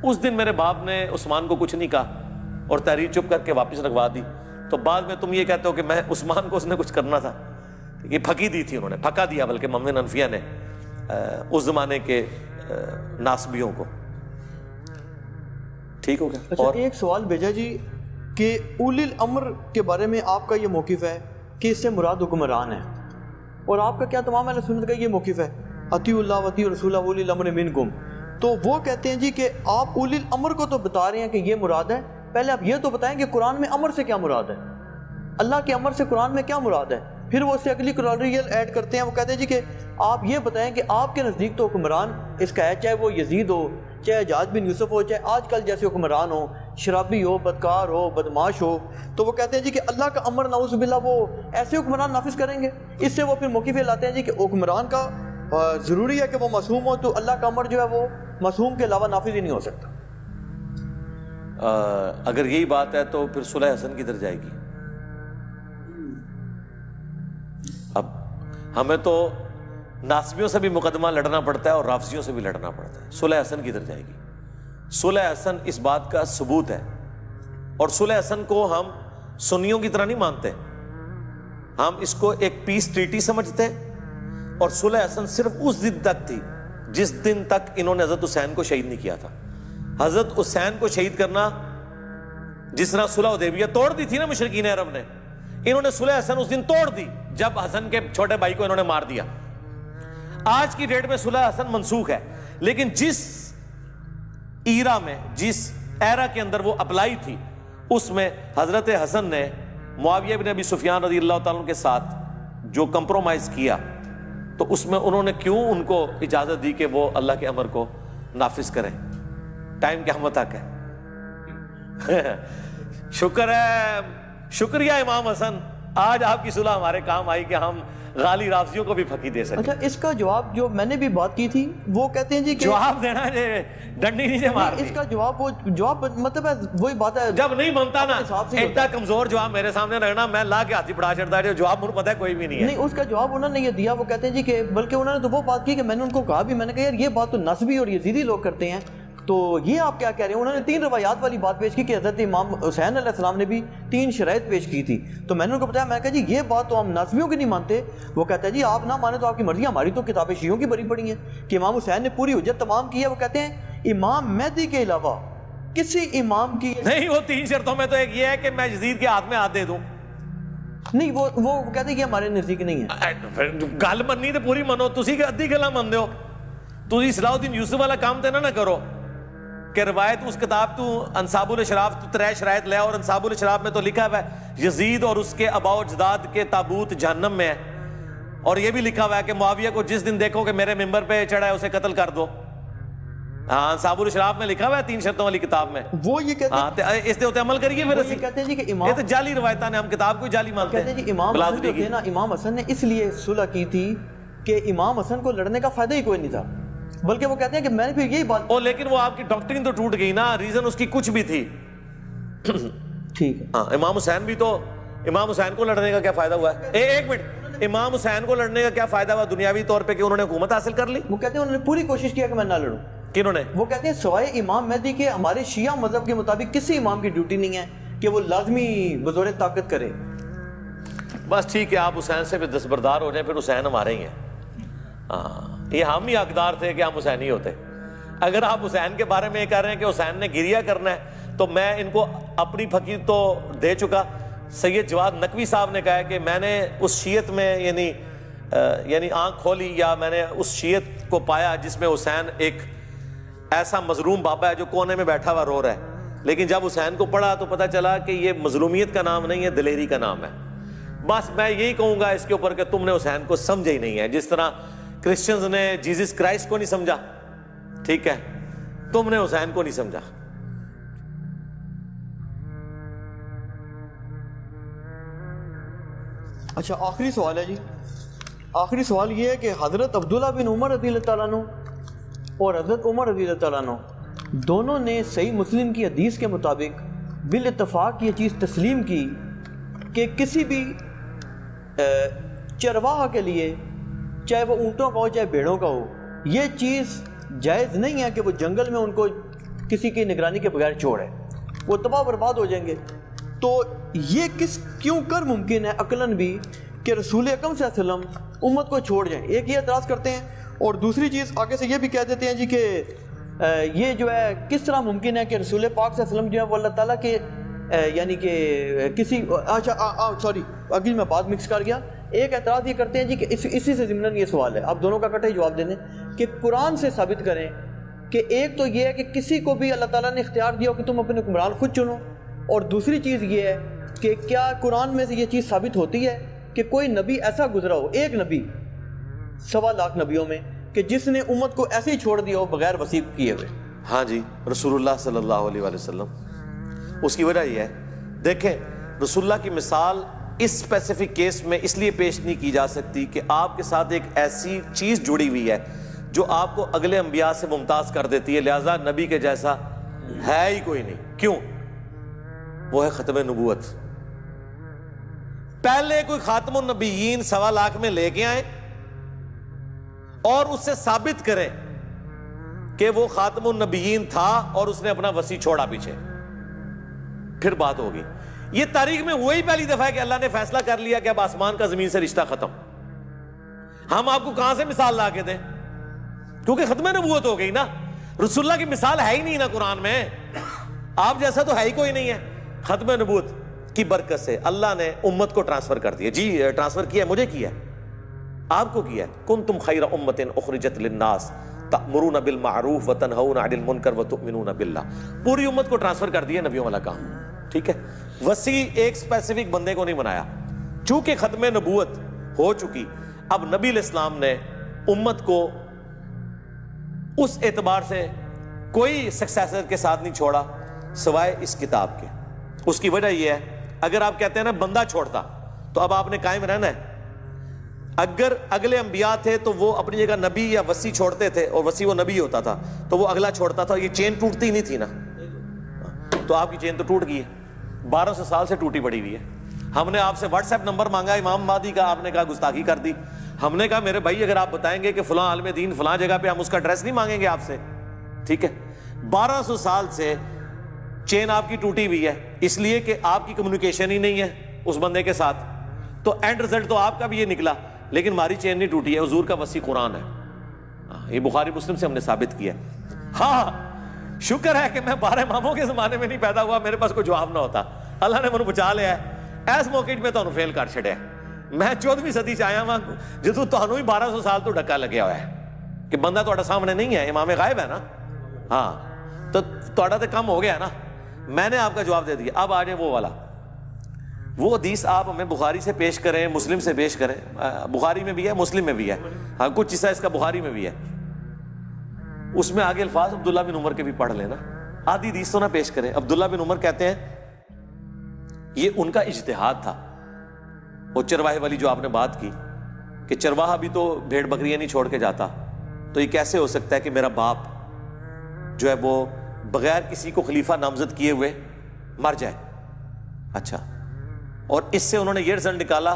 اس دن میرے باپ نے عثمان کو کچھ نہیں کہا اور تحریر چپ کر کے واپس رکھوا دی. تو بعد میں تم یہ کہتے ہو کہ میں عثمان کو اس نے کچھ کرنا تھا. یہ پھکی دی تھی, انہوں نے پھکا دیا بلکہ محمد بن انفیہ نے اس زمانے کے ناسبیوں کو. ٹھیک ہو گیا. اچھا, ایک سوال بھیجا جی کہ اولی الامر کے بارے میں آپ کا یہ موقف ہے کہ اس سے مراد حکمران ہے, اور آپ کا کیا تمام اہل سنت کا یہ موقف ہے اطیعوا اللہ و اطیعوا الرسول اولی الامر منکم. تو وہ کہتے ہیں جی کہ آپ اولی الامر کو تو بتا رہے ہیں کہ یہ مراد ہے, پہلے آپ یہ تو بتائیں کہ قرآن میں امر سے کیا مراد ہے, اللہ کے امر سے قرآن میں کیا مراد ہے. پھر وہ اس سے اگلی کلوریل ایڈ کرتے ہیں, وہ کہتے ہیں جی کہ آپ یہ بتائیں کہ آپ کے نزدیک تو حکمران اس کا ہے, چاہے وہ یزید ہو, چاہے حجاج بن یوسف ہو, چاہے آج کل جیسے حکمران ہو, شرابی ہو, بدکار ہو, بدماش ہو. تو وہ کہتے ہیں جی کہ اللہ کا امر نعوذ باللہ وہ ایسے حکمران نافذ کریں گے. اس سے وہ پھر موقف لاتے ہیں جی کہ حکمران کا ضروری ہے کہ وہ معصوم ہو, تو اللہ کا امر جو ہے وہ معصوم کے علاوہ نافذ ہی نہیں ہو سکتا. اگر یہی بات ہے تو پھر صلح حسن کدھر جائے گی؟ اب ہمیں تو ناصبیوں سے بھی مقدمہ لڑنا پڑتا ہے اور رافضیوں سے بھی لڑنا پڑتا ہے. صلح حسن کدھر جائے گی؟ صلح حسن اس بات کا ثبوت ہے, اور صلح حسن کو ہم سنیوں کی طرح نہیں مانتے, ہم اس کو ایک پیس ٹریٹی سمجھتے ہیں. اور صلح حسن صرف اس دن تک تھی جس دن تک انہوں نے حضرت حسین کو شہید نہیں کیا تھا. حضرت حسین کو شہید کرنا, جس طرح صلح حدیبیہ توڑ دی تھی نا مشرکین عرب نے, انہوں نے صلح حسن اس دن توڑ دی جب حسن کے چھوٹے بھائی کو انہوں نے مار دیا. آج کی ڈیٹ میں صلح حسن منسوخ ہے, لیکن جس ایرا میں, جس ایرا کے اندر وہ اپلائی تھی, اس میں حضرت حسن نے معاویہ بن ابی سفیان رضی اللہ تعالیٰ عنہ کے ساتھ جو کمپرومائز کیا, تو اس میں انہوں نے کیوں ان کو اجازت دی کہ وہ اللہ کے امر کو نافذ کریں؟ ٹائم قیامت تک ہے. شکر ہے, شکریہ امام حسن, آج آپ کی صلح ہمارے کام آئی کہ ہم غالی رافضیوں کو بھی پھکی دے سکیں. اچھا, اس کا جواب جو میں نے بھی بات کی تھی, وہ کہتے ہیں جی کہ جواب دینا ہے, ڈنڈی نیچے مار. اس کا جواب, وہ جواب مطلب ہے وہی بات ہے, جب نہیں بنتا نا اتنا کمزور جواب میرے سامنے رہنا, میں لا کے ہاتھی پڑھا چڑھتا ہے, جواب مجھے پتا ہے کوئی بھی نہیں ہے. نہیں, اس کا جواب انہوں نے یہ دیا, وہ کہتے ہیں جی کہ بلکہ انہوں نے تو وہ بات کی کہ میں نے ان کو کہا بھی, میں نے کہا یار یہ بات تو نصبی اور یزیدی لوگ کرتے ہیں, تو یہ آپ کیا کہہ رہے ہیں؟ انہوں نے 3 روایات والی بات پیش کی کہ حضرت امام حسین علیہ السلام نے بھی 3 شرائط پیش کی تھی. تو میں نے ان کو بتایا, میں نے کہا جی یہ بات تو ہم نصبیوں کی نہیں مانتے. وہ کہتا ہے جی آپ نہ مانے تو آپ کی مرضی, ہماری تو کتابیں شیعوں کی بری پڑی ہیں کہ امام حسین نے پوری حجت تمام کی ہے. وہ کہتے ہیں امام مہدی کے علاوہ کسی امام کی نہیں, وہ 3 شرطوں میں تو ایک یہ ہے کہ میں یزید کے ہاتھ میں ہاتھ دے دوں. نہیں, وہ کہتے ہیں کہ ہمارے نزدیک نہیں ہے. گل مننی تو پوری منو, تسی ادھی گلا من دیو. تسی صلاح الدین یوسف والا کام تے نہ کرو کہ روایت اس کتاب تو انصاب الاشراف تو 3 شرائط لے, اور انصاب الاشراف میں تو لکھا ہوا ہے یزید اور اس کے آباء و اجداد کے تابوت جہنم میں ہے, اور یہ بھی لکھا ہوا ہے کہ معاویہ کو جس دن دیکھو کہ میرے ممبر پہ چڑھا ہے اسے قتل کر دو. ہاں, انصاب الاشراف میں لکھا ہوا ہے 3 شرطوں والی کتاب میں. وہ یہ کہتے ہیں اس دے عمل کریے. پھر یہ کہتے ہیں جی کہ امام, یہ تو جعلی روایتاں نے, ہم کتاب کو جعلی مانتے کہتے ہیں جی امام حسن جو تھے نا, امام حسن نے اس لیے صلح کی تھی کہ امام حسن کو لڑنے کا فائدہ ہی کوئی نہیں تھا, بلکہ وہ کہتے ہیں کہ میں نے پھر یہی بات, لیکن وہ آپ کی ڈاکٹرین تو ٹوٹ گئی نا, ریزن اس کی کچھ بھی تھی. ٹھیک ہے, ہاں, امام حسین بھی تو, امام حسین کو لڑنے کا کیا فائدہ ہوا ہے؟ ایک منٹ, امام حسین کو لڑنے کا کیا فائدہ ہوا دنیاوی طور پہ کہ انہوں نے حکومت حاصل کر لی؟ وہ کہتے ہیں انہوں نے پوری کوشش کیا کہ میں نہ لڑوں. کنہوں نے؟ وہ کہتے ہیں سوائے امام مہدی کے ہمارے شیعہ مذہب کے مطابق کسی امام کی ڈیوٹی نہیں ہے کہ وہ لازمی بزور طاقت کرے. بس ٹھیک ہے, آپ حسین سے بھی دستبردار ہو جائیں, پھر حسین ہمارے ہی ہیں. ہاں, یہ ہم ہی حقدار تھے کہ ہم حسینی ہوتے. اگر آپ حسین کے بارے میں یہ کہہ رہے ہیں کہ حسین نے گریہ کرنا ہے, تو میں ان کو اپنی فقیر تو دے چکا. سید جواد نقوی صاحب نے کہا ہے کہ میں نے اس شیعت میں یعنی آنکھ کھولی, یا میں نے اس شیعت کو پایا جس میں حسین ایک ایسا مظلوم بابا ہے جو کونے میں بیٹھا ہوا رو رہا ہے, لیکن جب حسین کو پڑھا تو پتہ چلا کہ یہ مظلومیت کا نام نہیں ہے, دلیری کا نام ہے. بس میں یہی کہوں گا اس کے اوپر کہ تم نے حسین کو سمجھا ہی نہیں ہے, جس طرح کرسچنز نے جیزس کرائسٹ کو نہیں سمجھا. ٹھیک ہے, تم نے حسین کو نہیں سمجھا. اچھا, آخری سوال ہے جی, آخری سوال یہ ہے کہ حضرت عبداللہ بن عمر رضی اللہ تعالیٰ عنہ اور حضرت عمر رضی اللہ تعالیٰ عنہ دونوں نے صحیح مسلم کی حدیث کے مطابق بالاتفاق یہ چیز تسلیم کی کہ کسی بھی چرواہا کے لیے, چاہے وہ اونٹوں کا ہو چاہے بھیڑوں کا ہو, یہ چیز جائز نہیں ہے کہ وہ جنگل میں ان کو کسی کی نگرانی کے بغیر چھوڑے, وہ تباہ برباد ہو جائیں گے. تو یہ کیوں کر ممکن ہے عقلاً بھی کہ رسول اکرم صلی اللہ علیہ وسلم امت کو چھوڑ جائیں؟ ایک یہ اعتراض کرتے ہیں, اور دوسری چیز آگے سے یہ بھی کہہ دیتے ہیں جی کہ یہ جو ہے کس طرح ممکن ہے کہ رسول پاک صلی اللہ علیہ وسلم جو ہے وہ اللہ تعالیٰ کے یعنی کہ کسی, اچھا سوری اگلی میں بات مکس کر گیا. ایک اعتراض یہ کرتے ہیں جی کہ اسی سے ضمن یہ سوال ہے, آپ دونوں کا اکٹھے جواب دینے, کہ قرآن سے ثابت کریں کہ ایک تو یہ ہے کہ کسی کو بھی اللہ تعالیٰ نے اختیار دیا ہو کہ تم اپنے حکمران خود چنو, اور دوسری چیز یہ ہے کہ کیا قرآن میں سے یہ چیز ثابت ہوتی ہے کہ کوئی نبی ایسا گزرا ہو, ایک نبی 1.25 لاکھ نبیوں میں, کہ جس نے امت کو ایسے ہی چھوڑ دیا ہو بغیر وصیت کیے ہوئے؟ ہاں جی, رسول اللہ صلی اللہ علیہ وسلم. اس کی وجہ یہ ہے, دیکھیں رسول اللہ کی مثال اس اسپیسیفک کیس میں اس لیے پیش نہیں کی جا سکتی کہ آپ کے ساتھ ایک ایسی چیز جڑی ہوئی ہے جو آپ کو اگلے انبیاء سے ممتاز کر دیتی ہے، لہذا نبی کے جیسا ہے ہی کوئی نہیں۔ کیوں؟ وہ ہے ختم نبوت۔ پہلے کوئی خاتم النبیین 1.25 لاکھ میں لے کے آئے اور اس سے ثابت کریں کہ وہ خاتم النبیین تھا اور اس نے اپنا وصی چھوڑا پیچھے، پھر بات ہوگی۔ یہ تاریخ میں وہی پہلی دفعہ ہے کہ اللہ نے فیصلہ کر لیا کہ اب آسمان کا زمین سے رشتہ ختم۔ ہم آپ کو کہاں سے مثال لا کے دیں؟ کیونکہ ختم نبوت ہو گئی نا، رسول اللہ کی مثال ہے ہی نہیں نا قرآن میں، آپ جیسا تو ہے ہی کوئی نہیں ہے۔ ختم نبوت کی برکت سے اللہ نے امت کو ٹرانسفر کر دیا۔ جی ٹرانسفر کیا ہے، مجھے کیا ہے، آپ کو کیا ہے۔ کنتم خیر امۃ اخرجت للناس تأمرون بالمعروف وتنہون عن المنکر وتؤمنون باللہ، پوری امت کو ٹرانسفر کر دیا نبیوں والا کام، ٹھیک ہے۔ وسیع ایک اسپیسیفک بندے کو نہیں بنایا۔ چونکہ ختم نبوت ہو چکی، اب نبی علیہ السلام نے امت کو اس اعتبار سے کوئی سکسیسر کے ساتھ نہیں چھوڑا سوائے اس کتاب کے۔ اس کی وجہ یہ ہے، اگر آپ کہتے ہیں نا بندہ چھوڑتا تو اب آپ نے قائم رہنا ہے۔ اگر اگلے انبیاء تھے تو وہ اپنی جگہ نبی یا وصی چھوڑتے تھے، اور وصی وہ نبی ہوتا تھا تو وہ اگلا چھوڑتا تھا، یہ چین ٹوٹتی نہیں تھی نا۔ تو آپ کی چین تو ٹوٹ گئی ہے، 1200 سال سے ٹوٹی پڑی ہوئی ہے۔ ہم نے آپ سے واٹس ایپ نمبر مانگا امام مہدی کا، آپ نے کہا گستاخی کر دی۔ ہم نے کہا میرے بھائی اگر آپ بتائیں گے کہ فلاں عالم دین فلاں جگہ پہ، ہم اس کا ایڈریس نہیں مانگیں گے آپ سے، ٹھیک ہے۔ 1200 سال سے چین آپ کی ٹوٹی ہوئی ہے، اس لیے کہ آپ کی کمیونیکیشن ہی نہیں ہے اس بندے کے ساتھ، تو اینڈ رزلٹ تو آپ کا بھی یہ نکلا، لیکن ہماری چین نہیں ٹوٹی ہے، حضور کا وصی قرآن ہے۔ یہ بخاری مسلم سے ہم نے ثابت کیا۔ ہاں شکر ہے کہ میں 12 اماموں کے زمانے میں نہیں پیدا ہوا، میرے پاس کوئی جواب نہ ہوتا، اللہ نے مجھے بچا لیا ہے۔ ایس موقع میں تو فیل کر چھڑے، میں 14ویں صدی چ آیا ہاں، جدو تہنوں ہی 1200 سال تو ڈکا لگیا ہوا ہے کہ بندہ تہاڈا سامنے نہیں ہے، امام غائب ہے نا، ہاں تو تہاڈا تو کم ہو گیا نا، میں نے آپ کا جواب دے دیا۔ اب آ جائے وہ والا، وہ حدیث آپ ہمیں بخاری سے پیش کریں، مسلم سے پیش کریں، بخاری میں بھی ہے مسلم میں بھی ہے، ہاں کچھ حصہ اس کا بخاری میں بھی ہے، اس میں آگے الفاظ عبداللہ بن عمر کے بھی پڑھ لینا، آدھی حدیث تو نہ پیش کریں۔ عبداللہ بن عمر کہتے ہیں یہ ان کا اجتہاد تھا، وہ چرواہے والی جو آپ نے بات کی کہ چرواہا بھی تو بھیڑ بکریاں نہیں چھوڑ کے جاتا، تو یہ کیسے ہو سکتا ہے کہ میرا باپ جو ہے وہ بغیر کسی کو خلیفہ نامزد کیے ہوئے مر جائے؟ اچھا، اور اس سے انہوں نے یہ رزلٹ نکالا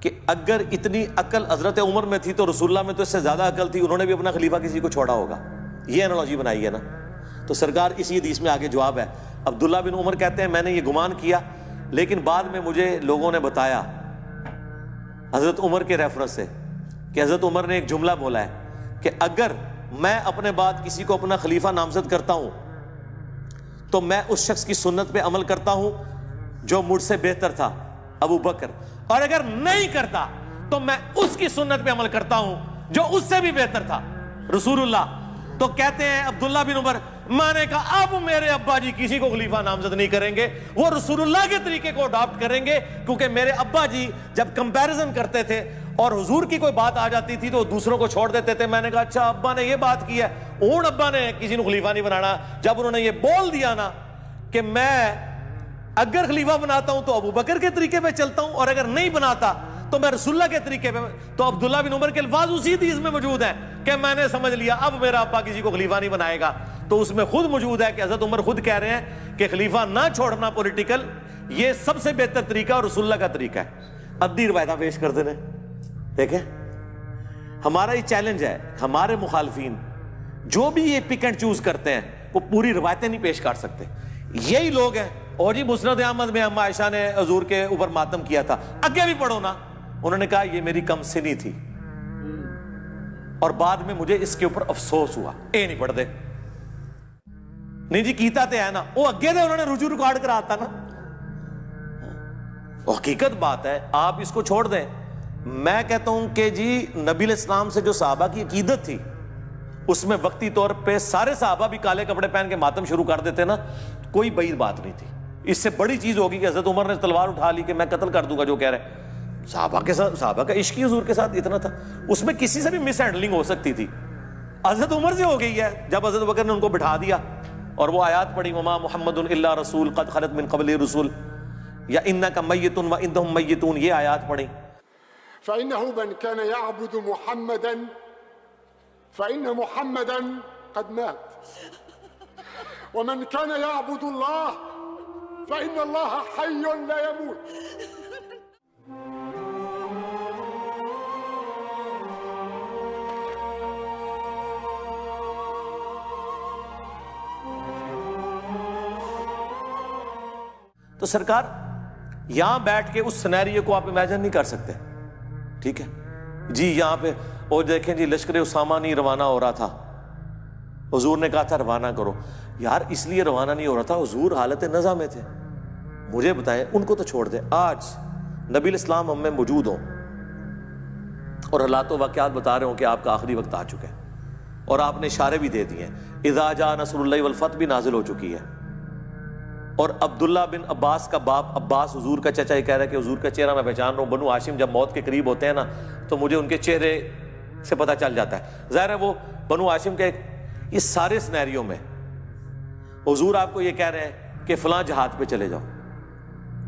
کہ اگر اتنی عقل حضرت عمر میں تھی تو رسول اللہ میں تو اس سے زیادہ عقل تھی، انہوں نے بھی اپنا خلیفہ کسی کو چھوڑا ہوگا۔ یہ انالوجی بنائی ہے نا، تو سرکار اسی حدیث میں آگے جواب ہے۔ عبداللہ بن عمر کہتے ہیں میں نے یہ گمان کیا، لیکن بعد میں مجھے لوگوں نے بتایا حضرت عمر کے ریفرنس سے کہ حضرت عمر نے ایک جملہ بولا ہے کہ اگر میں اپنے بعد کسی کو اپنا خلیفہ نامزد کرتا ہوں تو میں اس شخص کی سنت پہ عمل کرتا ہوں جو مجھ سے بہتر تھا، ابو بکر، اور اگر نہیں کرتا تو میں اس کی سنت پہ عمل کرتا ہوں جو اس سے بھی بہتر تھا، رسول اللہ۔ تو کہتے ہیں عبداللہ بن عمر، میں نے کہا اب میرے ابا جی کسی کو خلیفہ نامزد نہیں کریں گے، وہ رسول اللہ کے طریقے کو اڈاپٹ کریں گے، کیونکہ میرے ابا جی جب کمپیریزن کرتے تھے اور حضور کی کوئی بات آ جاتی تھی تو دوسروں کو چھوڑ دیتے تھے۔ میں نے کہا اچھا ابا نے یہ بات کی ہے، اون ابا نے کسی کو خلیفہ نہیں بنانا۔ جب انہوں نے یہ بول دیا نا کہ میں اگر خلیفہ بناتا ہوں تو ابو بکر کے طریقے پہ چلتا ہوں، اور اگر نہیں بناتا تو میں رسول اللہ کے طریقے پہ، تو عبداللہ بن عمر کے الفاظ اسی حدیث میں موجود ہیں کہ میں نے سمجھ لیا اب میرا ابا کسی کو خلیفہ نہیں بنائے گا۔ تو اس میں خود موجود ہے کہ حضرت عمر خود کہہ رہے ہیں کہ خلیفہ نہ چھوڑنا پولیٹیکل یہ سب سے بہتر طریقہ اور رسول اللہ کا طریقہ ہے۔ ادھی روایتیں پیش کر دینے، دیکھیں ہمارا یہ چیلنج ہے، ہمارے مخالفین جو بھی یہ پک اینڈ چوز کرتے ہیں وہ پوری روایتیں نہیں پیش کر سکتے۔ یہی لوگ ہیں، اور جی مسند احمد میں اما عائشہ نے حضور کے اوپر ماتم کیا تھا، آگے بھی پڑھو نا، انہوں نے کہا یہ میری کم سنی تھی اور بعد میں مجھے اس کے اوپر افسوس ہوا۔ اے نہیں پڑھ دے، نہیں جی کیتا تے ہے نا، وہ اگے دے انہوں نے رجوع ریکارڈ کراتا نا، حقیقت بات ہے، آپ اس کو چھوڑ دیں۔ میں کہتا ہوں کہ جی نبی علیہ السلام سے جو صحابہ کی عقیدت تھی اس میں وقتی طور پہ سارے صحابہ بھی کالے کپڑے پہن کے ماتم شروع کر دیتے نا، کوئی بعید بات نہیں تھی۔ اس سے بڑی چیز ہوگی کہ حضرت عمر نے تلوار اٹھا لی کہ میں قتل کر دوں گا جو کہہ رہے۔ صحابہ کے ساتھ، صحابہ کا عشق حضور کے ساتھ اتنا تھا، اس میں کسی سے بھی مس ہینڈلنگ ہو سکتی تھی، حضرت عمر سے ہو گئی ہے جب حضرت بکر نے ان کو بٹھا دیا اور وہ آیات پڑھی وما محمد الا رسول قد خلت من قبل رسول یا انک میت و انہم میتون، یہ آیات پڑھی۔ فإنه من كان يعبد محمدا فإن محمدا قد مات ومن كان يعبد الله فإن الله حي لا يموت. تو سرکار یہاں بیٹھ کے اس سینیریو کو آپ امیجن نہیں کر سکتے, ٹھیک ہے جی. یہاں پہ وہ دیکھیں جی لشکر اسامہ نہیں روانہ ہو رہا تھا, حضور نے کہا تھا روانہ کرو. یار اس لیے روانہ نہیں ہو رہا تھا, حضور حالت نزع میں تھے. مجھے بتائیں, ان کو تو چھوڑ دیں, آج نبی الاسلام ہم میں موجود ہوں اور حالات و واقعات بتا رہے ہوں کہ آپ کا آخری وقت آ چکا ہے, اور آپ نے اشارے بھی دے دیے ہیں, اذا جاء نصر اللہ والفتح بھی نازل ہو چکی ہے. اور عبداللہ بن عباس کا باپ عباس, حضور کا چچا, یہ کہہ رہا ہے کہ حضور کا چہرہ میں پہچان رہا ہوں. بنو ہاشم جب موت کے قریب ہوتے ہیں نا تو مجھے ان کے چہرے سے پتہ چل جاتا ہے. ظاہر ہے وہ بنو ہاشم کے اس سارے سینیریو میں حضور آپ کو یہ کہہ رہے ہیں کہ فلاں جہاد پہ چلے جاؤ,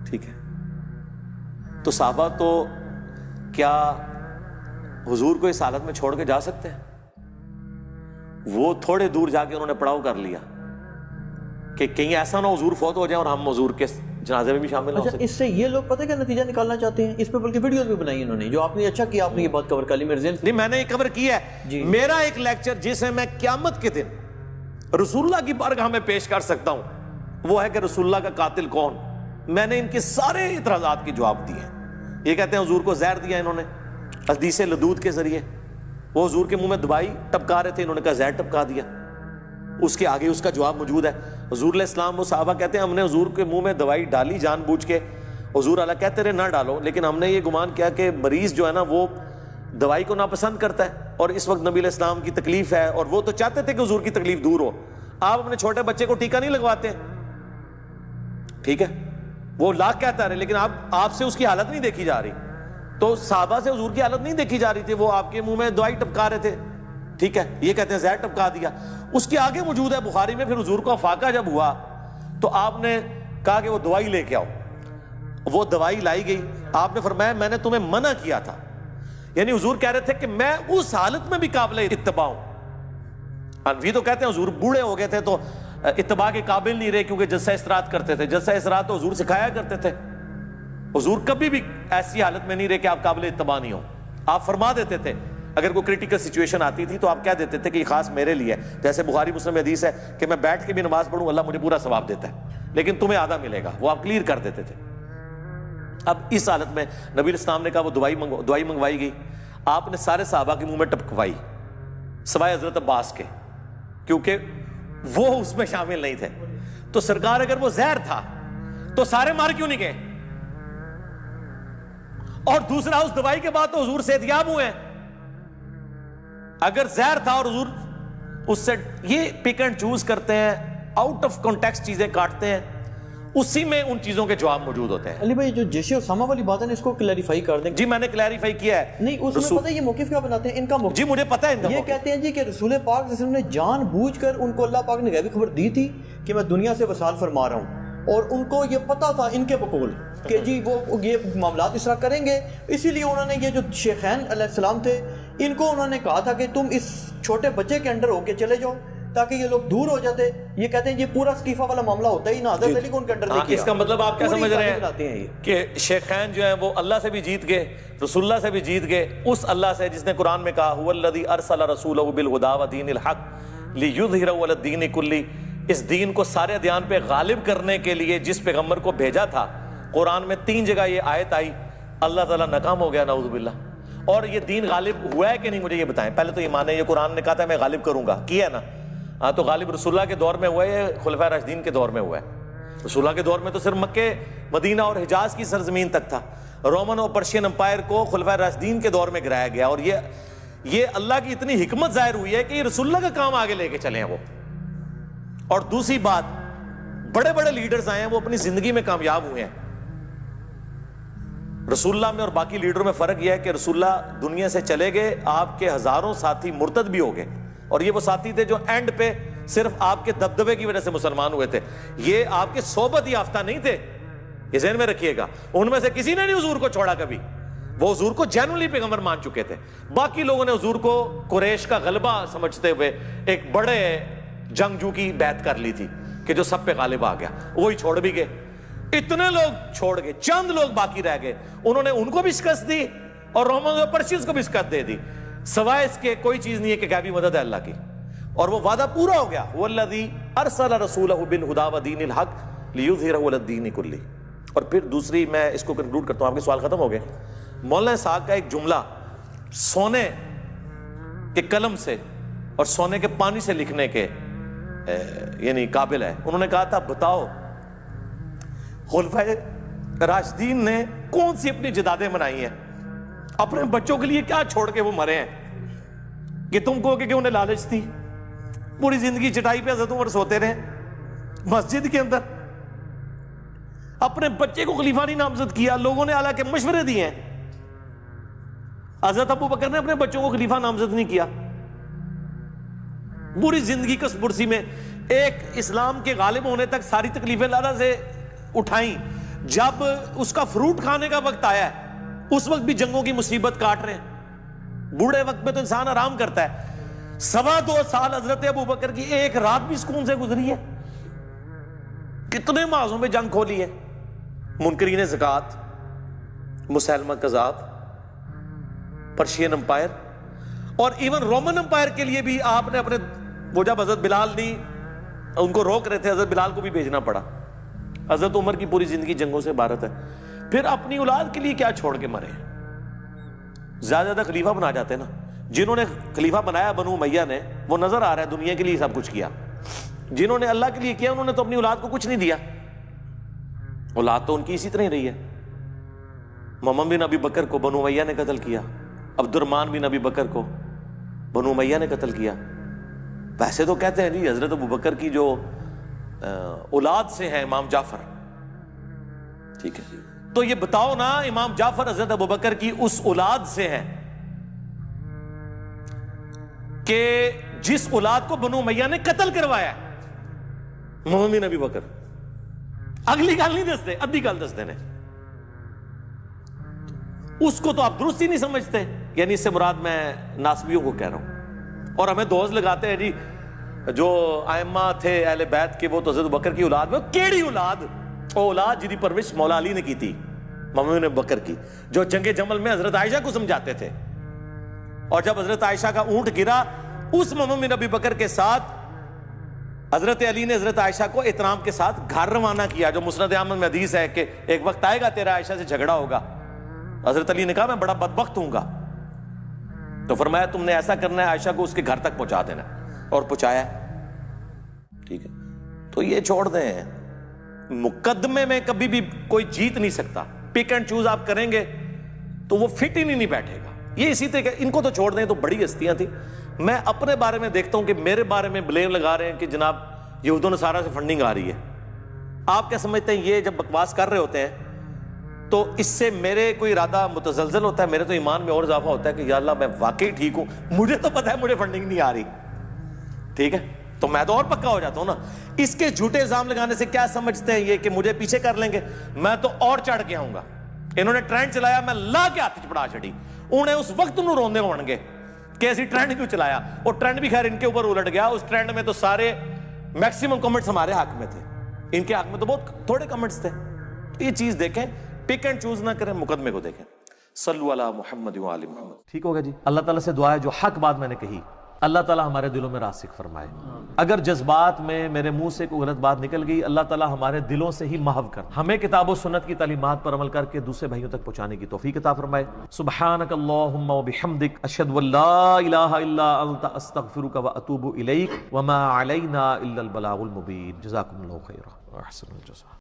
ٹھیک ہے. تو صحابہ تو کیا حضور کو اس حالت میں چھوڑ کے جا سکتے ہیں؟ وہ تھوڑے دور جا کے انہوں نے پڑاؤ کر لیا کہ کہیں ایسا نہ حضور فوت ہو جائیں اور ہم حضور کے جنازے میں بھی شامل نہ ہو سکیں. اس سے یہ لوگ پتہ کیا نتیجہ نکالنا چاہتے ہیں, اس پہ بلکہ ویڈیوز بھی بنائی انہوں نے, جو آپ نے اچھا کیا, آپ نے یہ بات کور کر لی. نہیں میں نے یہ کور کیا ہے, میرا ایک لیکچر جسے میں قیامت کے دن رسول اللہ کی بارگاہ میں پیش کر سکتا ہوں وہ ہے کہ رسول اللہ کا قاتل کون. میں نے ان کے سارے اعتراضات کے جواب دیے ہیں. یہ کہتے ہیں حضور کو زہر دیا انہوں نے حدیث لدود کے ذریعے, وہ حضور کے منہ میں دوائی ٹپکا رہے تھے, انہوں نے کہا زہر ٹپکا دیا. اس کے آگے اس کا جواب موجود ہے. حضور علیہ السلام, وہ صحابہ کہتے ہیں ہم نے حضور کے منہ میں دوائی ڈالی جان بوجھ کے, حضور اللہ کہتے رہے نہ ڈالو, لیکن ہم نے یہ گمان کیا کہ مریض جو ہے نا وہ دوائی کو ناپسند کرتا ہے, اور اس وقت نبی علیہ السلام کی تکلیف ہے, اور وہ تو چاہتے تھے کہ حضور کی تکلیف دور ہو. آپ اپنے چھوٹے بچے کو ٹیکا نہیں لگواتے, ٹھیک ہے, وہ لاکھ کہتا رہے, لیکن آپ سے اس کی حالت نہیں دیکھی جا رہی. تو صحابہ سے حضور کی حالت نہیں دیکھی جا رہی تھی, وہ آپ کے منہ میں دوائی ٹپکا رہے تھے, ٹھیک ہے. یہ کہتے ہیں زہر ٹپکا دیا. اس کے آگے موجود ہے بخاری میں, پھر حضور کو افاقہ جب ہوا تو آپ نے کہا کہ وہ دوائی لے کے آؤ. وہ دوائی لائی گئی, آپ نے فرمایا میں نے تمہیں منع کیا تھا. یعنی حضور کہہ رہے تھے کہ میں اس حالت میں بھی قابل اتباع ہوں. حنفی تو کہتے ہیں حضور بوڑھے ہو گئے تھے تو اتباع کے قابل نہیں رہے کیونکہ جلسہ استراحت کرتے تھے. جلسہ استراحت تو حضور سکھایا کرتے تھے. حضور کبھی بھی ایسی حالت میں نہیں رہے کہ آپ قابل اتباع نہیں ہو. آپ فرما دیتے تھے اگر کوئی کریٹیکل سچویشن آتی تھی تو آپ کہہ دیتے تھے کہ یہ خاص میرے لیے ہے. جیسے بخاری مسلم میں حدیث ہے کہ میں بیٹھ کے بھی نماز پڑھوں اللہ مجھے پورا ثواب دیتا ہے, لیکن تمہیں آدھا ملے گا. وہ آپ کلیئر کر دیتے تھے. اب اس حالت میں نبی الاسلام نے کہا وہ دوائی منگوائی گئی. آپ نے سارے صحابہ کے منہ میں ٹپکوائی سوائے حضرت عباس کے, کیونکہ وہ اس میں شامل نہیں تھے. تو سرکار اگر وہ زہر تھا تو سارے مار کیوں نہیں گئے؟ اور دوسرا اس دوائی کے بعد تو حضور صحتیاب ہوئے ہیں. اگر زہر تھا اور حضور اس سے, یہ پک اینڈ چوز کرتے ہیں, آؤٹ آف کانٹیکسٹ چیزیں کاٹتے ہیں, اسی میں ان چیزوں کے جواب موجود ہوتے ہیں. علی بھائی جو جیش اسامہ والی بات ہے اس کو کلیریفائی کر دیں. جی میں نے کلیریفائی کیا ہے. نہیں اس میں پتہ ہے یہ موقف کیا بناتے ہیں ان کا موقف. جی مجھے پتہ ہے ان کا یہ کہتے ہیں جی کہ رسول پاک صلی اللہ علیہ وسلم نے جان بوجھ کر ان کو اللہ پاک نے غیبی خبر دی تھی کہ میں دنیا سے وصال فرما رہا ہوں, اور ان کو یہ پتہ تھا ان کے بقول کہ جی وہ یہ معاملات اس طرح کریں گے. اسی لیے انہوں نے یہ جو شیخین علیہ السلام تھے ان کو انہوں نے کہا تھا کہ تم اس چھوٹے بچے کے انڈر ہو کے چلے جاؤ تاکہ یہ لوگ دور ہو جاتے. یہ کہتے ہیں یہ پورا اسٹیفا والا معاملہ ہوتا ہی نہ حضرت علی کو ان کے انڈر نہیں کیا. اس کا مطلب آپ کیا سمجھ رہے ہیں کہ شیخین جو ہیں وہ اللہ سے بھی جیت گئے, رسول اللہ سے بھی جیت گئے, اس اللہ سے جس نے قرآن میں کہا هو الذی ارسل رسولہ بالہدی ودین الحق لیظہرہ علی الدین کلہ, اس دین کو سارے ادیان پہ غالب کرنے کے لیے جس پیغمبر کو بھیجا تھا. قرآن میں 3 جگہ یہ آیت آئی, اللہ تعالیٰ ناکام ہو گیا نعوذ باللہ. اور یہ دین غالب ہوا ہے کہ نہیں مجھے یہ بتائیں. پہلے تو یہ مانے یہ قرآن نے کہا تھا میں غالب کروں گا, کیا ہے نا. ہاں تو غالب رسول اللہ کے دور میں ہوا ہے, خلفائے راشدین کے دور میں ہوا ہے. رسول اللہ کے دور میں تو صرف مکے مدینہ اور حجاز کی سرزمین تک تھا. رومن اور پرشین امپائر کو خلفائے راشدین کے دور میں گرایا گیا, اور یہ اللہ کی اتنی حکمت ظاہر ہوئی ہے کہ یہ رسول اللہ کا کام آگے لے کے چلے ہیں وہ. اور دوسری بات, بڑے بڑے لیڈرز آئے ہیں وہ اپنی زندگی میں کامیاب ہوئے ہیں. رسول اللہ میں اور باقی لیڈروں میں فرق یہ ہے کہ رسول اللہ دنیا سے چلے گئے, آپ کے ہزاروں ساتھی مرتد بھی ہو گئے, اور یہ وہ ساتھی تھے جو اینڈ پہ صرف آپ کے دبدبے کی وجہ سے مسلمان ہوئے تھے. یہ آپ کے صحبت یافتہ نہیں تھے, یہ ذہن میں رکھیے گا. ان میں سے کسی نے نہیں حضور کو چھوڑا کبھی. وہ حضور کو جینولی پیغمبر مان چکے تھے. باقی لوگوں نے حضور کو قریش کا غلبہ سمجھتے ہوئے ایک بڑے جنگجو کی بیعت کر لی تھی کہ جو سب پہ غالب آ گیا, وہی چھوڑ بھی گئے. اتنے لوگ چھوڑ گئے, چند لوگ باقی رہ گئے, انہوں نے ان کو بھی شکست دی اور رومنز اور پرشینز کو بھی شکست دے دی. سوائے اس کے کوئی چیز نہیں ہے کہ غیبی مدد ہے اللہ کی, اور وہ وعدہ پورا ہو گیا. والذی ارسل رسولہ بالہدی ودین الحق لیظہرہ علی الدین کلہ. اور پھر دوسری, میں اس کو کنکلوڈ کرتا ہوں, آپ کے سوال ختم ہو گئے. مولانا اسحاق کا ایک جملہ سونے کے قلم سے اور سونے کے پانی سے لکھنے کے یعنی قابل ہے. انہوں نے کہا تھا, بتاؤ خلفائے راشدین نے کون سی اپنی جدادیں منائی ہیں, اپنے بچوں کے لیے کیا چھوڑ کے وہ مرے ہیں کہ تم کو کہ انہیں لالچ تھی. پوری زندگی چٹائی پہ حضرت عمر سوتے رہے مسجد کے اندر, اپنے بچے کو خلیفہ نہیں نامزد کیا. لوگوں نے حالانکہ مشورے دیے ہیں, حضرت ابو بکر نے اپنے بچوں کو خلیفہ نامزد نہیں کیا. پوری زندگی کس پرسی میں ایک اسلام کے غالب ہونے تک ساری تکلیفیں اللہ سے اٹھائیں. جب اس کا فروٹ کھانے کا وقت آیا ہے, اس وقت بھی جنگوں کی مصیبت کاٹ رہے ہیں. بوڑھے وقت میں تو انسان آرام کرتا ہے. 2.25 سال حضرت ابو بکر کی ایک رات بھی سکون سے گزری ہے. کتنے معاذوں میں جنگ کھولی ہے. منکرین زکات, مسیلمہ کذاب, پرشین امپائر, اور ایون رومن امپائر کے لیے بھی آپ نے اپنے, وہ جب حضرت بلال نہیں ان کو روک رہے تھے, حضرت بلال کو بھی بھیجنا پڑا. حضرت عمر کی پوری زندگی جنگوں سے عبارت ہے. پھر اپنی اولاد کے لیے کیا چھوڑ کے مرے. زیادہ خلیفہ بنا جاتے نا. جنہوں نے خلیفہ بنایا بنو امیہ نے, وہ نظر آ رہا ہے دنیا کے لیے سب کچھ کیا. جنہوں نے اللہ کے لیے کیا, انہوں نے تو اپنی اولاد کو کچھ نہیں دیا. اولاد تو ان کی اسی طرح ہی رہی ہے. محمد بن ابی بکر کو بنو امیہ نے قتل کیا, عبد الرحمن بن ابی بکر کو بنو امیہ نے قتل کیا. ویسے تو کہتے ہیں جی حضرت ابو بکر کی جو اولاد سے ہیں امام جعفر, ٹھیک ہے, تو یہ بتاؤ نا امام جعفر حضرت ابو بکر کی اس اولاد سے ہیں کہ جس اولاد کو بنو امیہ نے قتل کروایا ہے. محمد بن ابی بکر اگلی گل نہیں دستے, ادھی گل دستے نے. اس کو تو آپ درست ہی نہیں سمجھتے. یعنی اس سے مراد میں ناسبیوں کو کہہ رہا ہوں. اور ہمیں دوز لگاتے ہیں جی جو ائمہ تھے اہل بیت کے, وہ تو حضرت بکر کی اولاد میں. کیڑی اولاد؟ وہ اولاد جی پرورش مولا علی نے کی تھی, محمد بن بکر کی, جو جنگ جمل میں حضرت عائشہ کو سمجھاتے تھے. اور جب حضرت عائشہ کا اونٹ گرا, اس محمد بن ابی بکر کے ساتھ حضرت علی نے حضرت عائشہ کو احترام کے ساتھ گھر روانہ کیا. جو مسند احمد میں حدیث ہے کہ ایک وقت آئے گا تیرا عائشہ سے جھگڑا ہوگا. حضرت علی نے کہا میں بڑا بدبخت ہوں گا, تو فرمایا تم نے ایسا کرنا ہے, عائشہ کو اس کے گھر تک پہنچا دینا, اور پہنچایا. ٹھیک ہے, تو یہ چھوڑ دیں. مقدمے میں کبھی بھی کوئی جیت نہیں سکتا. پک اینڈ چوز آپ کریں گے تو وہ فٹ ہی نہیں بیٹھے گا. یہ اسی طرح ان کو تو چھوڑ دیں, تو بڑی ہستیاں تھیں. میں اپنے بارے میں دیکھتا ہوں کہ میرے بارے میں بلیم لگا رہے ہیں کہ جناب یہود و نصارہ سے فنڈنگ آ رہی ہے. آپ کیا سمجھتے ہیں یہ جب بکواس کر رہے ہوتے ہیں تو اس سے میرے کوئی ارادہ متزلزل ہوتا ہے؟ میرے تو ایمان میں اور اضافہ ہوتا ہے کہ یا اللہ میں واقعی ٹھیک ہوں, مجھے تو پتہ ہے مجھے فنڈنگ نہیں آ رہی. ٹھیک ہے, تو میں تو اور پکا ہو جاتا ہوں نا. اس کے جھوٹے الزام لگانے سے کیا سمجھتے ہیں یہ کہ مجھے پیچھے کر لیں گے؟ میں تو اور چڑھ کے آؤں گا. انہوں نے ٹرینڈ چلایا, میں لا کے ہاتھ چپڑا چھڑی. انہیں اس وقت انہوں روندے ہون گے کہ ایسی ٹرینڈ کیوں چلایا. اور ٹرینڈ بھی خیر ان کے اوپر الٹ گیا. اس ٹرینڈ میں تو سارے میکسیمم کمنٹس ہمارے حق میں تھے, ان کے حق میں تو بہت تھوڑے کمنٹس تھے. یہ چیز دیکھیں, پک اینڈ چوز نہ کریں, مقدمے کو دیکھیں. صلو علی محمد و آل محمد. ٹھیک ہوگا جی. اللہ تعالیٰ سے دعا ہے جو حق بات میں نے کہی اللہ تعالیٰ ہمارے دلوں میں راسخ فرمائے. اگر جذبات میں میرے منہ سے کوئی غلط بات نکل گئی, اللہ تعالیٰ ہمارے دلوں سے ہی محو کر ہمیں کتاب و سنت کی تعلیمات پر عمل کر کے دوسرے بھائیوں تک پہنچانے کی توفیق عطا فرمائے. سبحانک اللہم و بحمدک, اشہد ان لا الہ الا انت, استغفرک و اتوب الیک, وما علینا الا البلاغ المبین. جزاکم اللہ خیرا و احسن الجزاء.